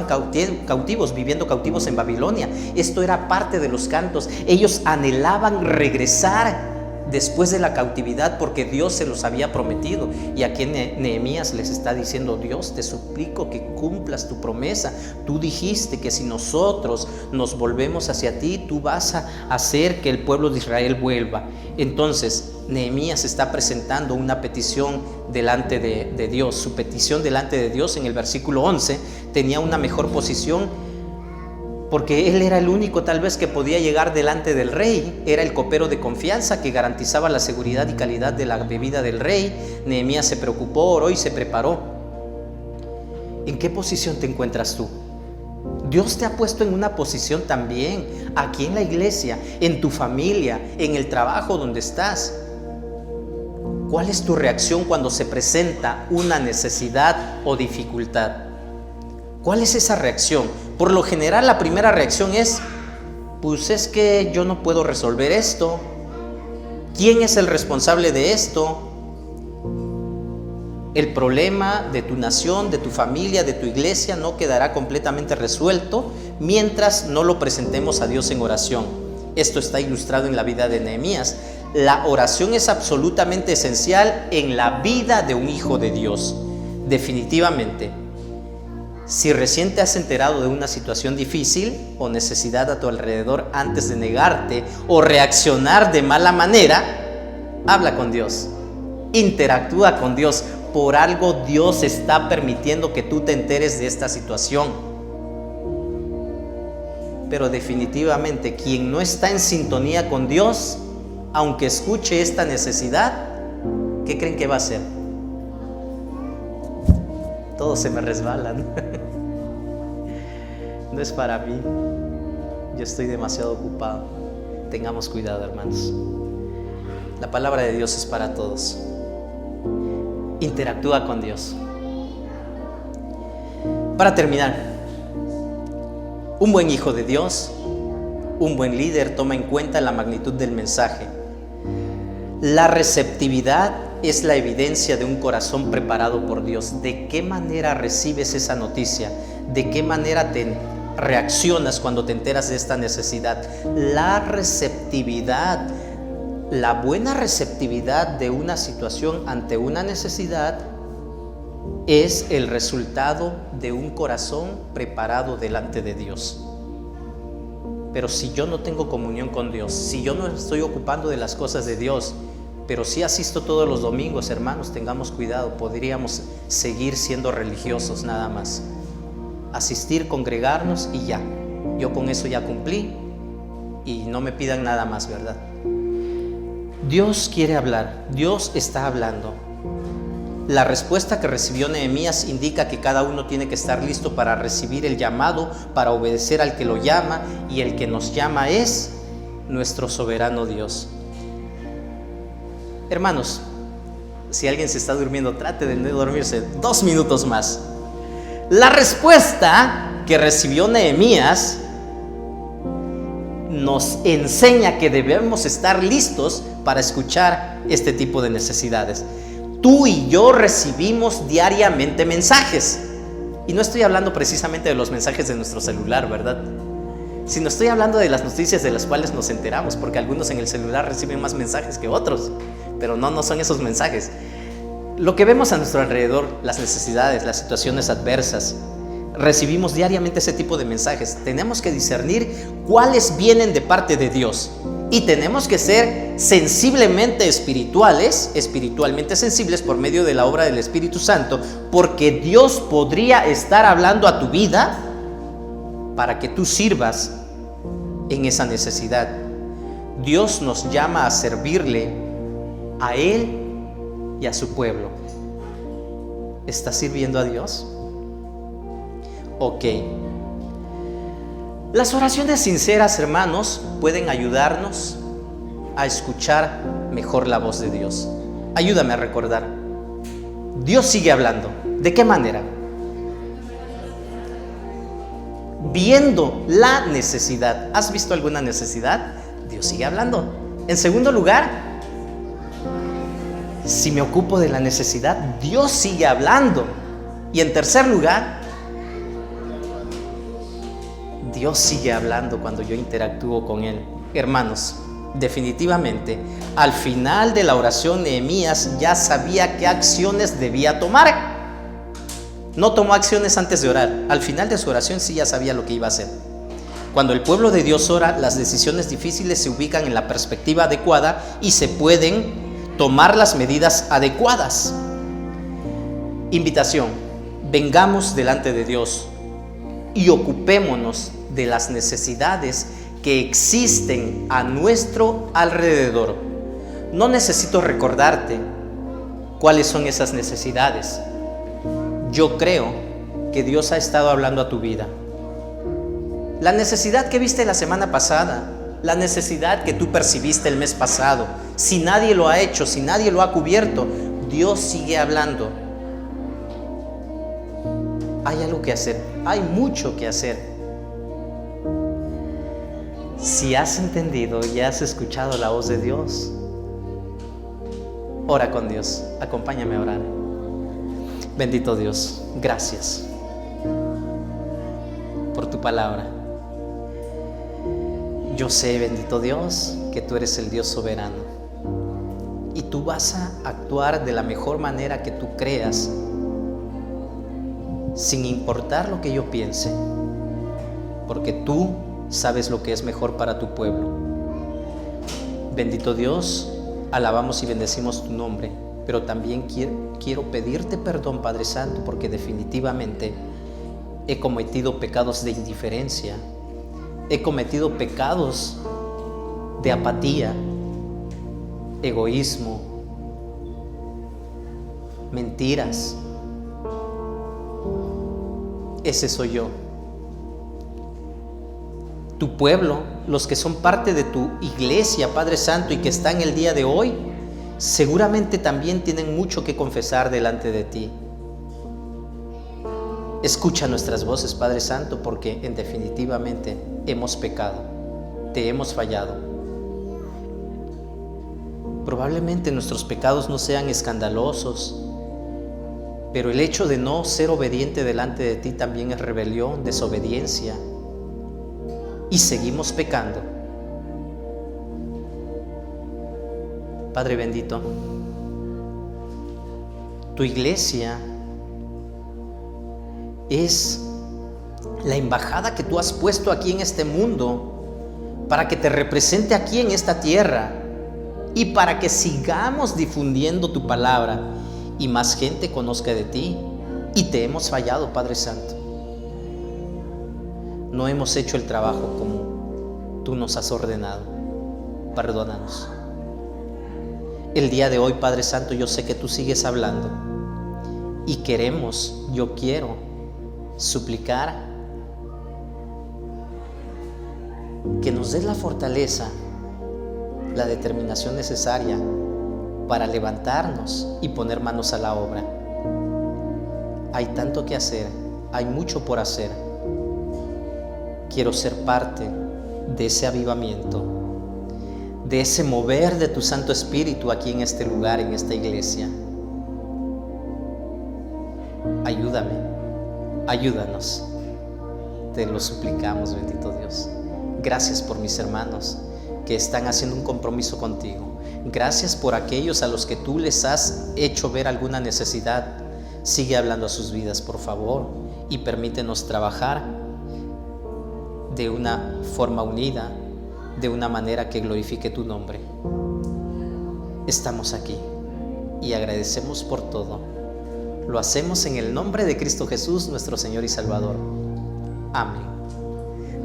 cautivos, viviendo cautivos en Babilonia. Esto era parte de los cantos. Ellos anhelaban regresar después de la cautividad porque Dios se los había prometido. Y aquí Nehemías les está diciendo, Dios, te suplico que cumplas tu promesa. Tú dijiste que si nosotros nos volvemos hacia ti, tú vas a hacer que el pueblo de Israel vuelva. Entonces Nehemías está presentando una petición delante de Dios. Su petición delante de Dios en el versículo 11 tenía una mejor posición, porque él era el único tal vez que podía llegar delante del rey. Era el copero de confianza que garantizaba la seguridad y calidad de la bebida del rey. Nehemías se preocupó, oró y se preparó. ¿En qué posición te encuentras tú? Dios te ha puesto en una posición también, aquí en la iglesia, en tu familia, en el trabajo donde estás. ¿Cuál es tu reacción cuando se presenta una necesidad o dificultad? ¿Cuál es esa reacción? Por lo general la primera reacción es, pues es que yo no puedo resolver esto. ¿Quién es el responsable de esto? El problema de tu nación, de tu familia, de tu iglesia no quedará completamente resuelto mientras no lo presentemos a Dios en oración. Esto está ilustrado en la vida de Nehemías. La oración es absolutamente esencial en la vida de un hijo de Dios. Definitivamente. Si recién te has enterado de una situación difícil o necesidad a tu alrededor, antes de negarte o reaccionar de mala manera, habla con Dios, interactúa con Dios. Por algo Dios está permitiendo que tú te enteres de esta situación. Pero definitivamente quien no está en sintonía con Dios, aunque escuche esta necesidad, ¿qué creen que va a hacer? Todos se me resbalan. No es para mí. Yo estoy demasiado ocupado. Tengamos cuidado, hermanos. La palabra de Dios es para todos. Interactúa con Dios. Para terminar, un buen hijo de Dios, un buen líder toma en cuenta la magnitud del mensaje. La receptividad es la evidencia de un corazón preparado por Dios. ¿De qué manera recibes esa noticia? ¿De qué manera te reaccionas cuando te enteras de esta necesidad? La receptividad, la buena receptividad de una situación ante una necesidad es el resultado de un corazón preparado delante de Dios. Pero si yo no tengo comunión con Dios, si yo no estoy ocupando de las cosas de Dios, pero sí asisto todos los domingos, hermanos, tengamos cuidado, podríamos seguir siendo religiosos nada más. Asistir, congregarnos y ya. Yo con eso ya cumplí y no me pidan nada más, ¿verdad? Dios quiere hablar, Dios está hablando. La respuesta que recibió Nehemías indica que cada uno tiene que estar listo para recibir el llamado, para obedecer al que lo llama, y el que nos llama es nuestro soberano Dios. Hermanos, Si alguien se está durmiendo, trate de dormirse 2 minutos más. La respuesta que recibió Nehemías nos enseña que debemos estar listos para escuchar este tipo de necesidades. Tú y yo recibimos diariamente mensajes. Y no estoy hablando precisamente de los mensajes de nuestro celular, ¿verdad? Sino estoy hablando de las noticias de las cuales nos enteramos, porque algunos en el celular reciben más mensajes que otros, pero no son esos mensajes. Lo que vemos a nuestro alrededor, las necesidades, las situaciones adversas, recibimos diariamente ese tipo de mensajes. Tenemos que discernir cuáles vienen de parte de Dios y tenemos que ser sensiblemente espirituales, espiritualmente sensibles por medio de la obra del Espíritu Santo, porque Dios podría estar hablando a tu vida para que tú sirvas en esa necesidad. Dios nos llama a servirle a Él y a su pueblo. ¿Estás sirviendo a Dios? Ok. Las oraciones sinceras, hermanos, pueden ayudarnos a escuchar mejor la voz de Dios. Ayúdame a recordar. Dios sigue hablando. ¿De qué manera? Viendo la necesidad. ¿Has visto alguna necesidad? Dios sigue hablando. En segundo lugar, si me ocupo de la necesidad, Dios sigue hablando. Y en tercer lugar, Dios sigue hablando cuando yo interactúo con Él. Hermanos, definitivamente, al final de la oración, Nehemías ya sabía qué acciones debía tomar. No tomó acciones antes de orar. Al final de su oración sí ya sabía lo que iba a hacer. Cuando el pueblo de Dios ora, las decisiones difíciles se ubican en la perspectiva adecuada y se pueden tomar las medidas adecuadas. Invitación: vengamos delante de Dios y ocupémonos de las necesidades que existen a nuestro alrededor. No necesito recordarte cuáles son esas necesidades. Yo creo que Dios ha estado hablando a tu vida. La necesidad que viste la semana pasada, la necesidad que tú percibiste el mes pasado, si nadie lo ha hecho, si nadie lo ha cubierto, Dios sigue hablando. Hay algo que hacer, hay mucho que hacer. Si has entendido y has escuchado la voz de Dios, ora con Dios. Acompáñame a orar. Bendito Dios, gracias por tu palabra. Yo sé, bendito Dios, que tú eres el Dios soberano y tú vas a actuar de la mejor manera que tú creas, sin importar lo que yo piense, porque tú sabes lo que es mejor para tu pueblo. Bendito Dios, alabamos y bendecimos tu nombre, pero también quiero pedirte perdón, Padre Santo, porque definitivamente he cometido pecados de indiferencia, he cometido pecados de apatía, egoísmo, mentiras. Ese soy yo. Tu pueblo, los que son parte de tu iglesia, Padre Santo, y que están el día de hoy, seguramente también tienen mucho que confesar delante de ti. Escucha nuestras voces, Padre Santo, porque definitivamente hemos pecado, te hemos fallado. Probablemente nuestros pecados no sean escandalosos, pero el hecho de no ser obediente delante de ti también es rebelión, desobediencia, y seguimos pecando. Padre bendito, tu iglesia es la embajada que tú has puesto aquí en este mundo para que te represente aquí en esta tierra y para que sigamos difundiendo tu palabra y más gente conozca de ti. Y te hemos fallado, Padre Santo. No hemos hecho el trabajo como tú nos has ordenado. Perdónanos. El día de hoy, Padre Santo, yo sé que tú sigues hablando y yo quiero suplicar que nos des la fortaleza, la determinación necesaria para levantarnos y poner manos a la obra. Hay tanto que hacer, hay mucho por hacer. Quiero ser parte de ese avivamiento, de ese mover de tu Santo Espíritu aquí en este lugar, en esta iglesia. Ayúdame, ayúdanos. Te lo suplicamos, bendito Dios. Gracias por mis hermanos que están haciendo un compromiso contigo. Gracias por aquellos a los que tú les has hecho ver alguna necesidad. Sigue hablando a sus vidas, por favor, y permítenos trabajar de una forma unida, de una manera que glorifique tu nombre. Estamos aquí y agradecemos por todo. Lo hacemos en el nombre de Cristo Jesús, nuestro Señor y Salvador. Amén.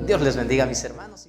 Dios les bendiga, mis hermanos.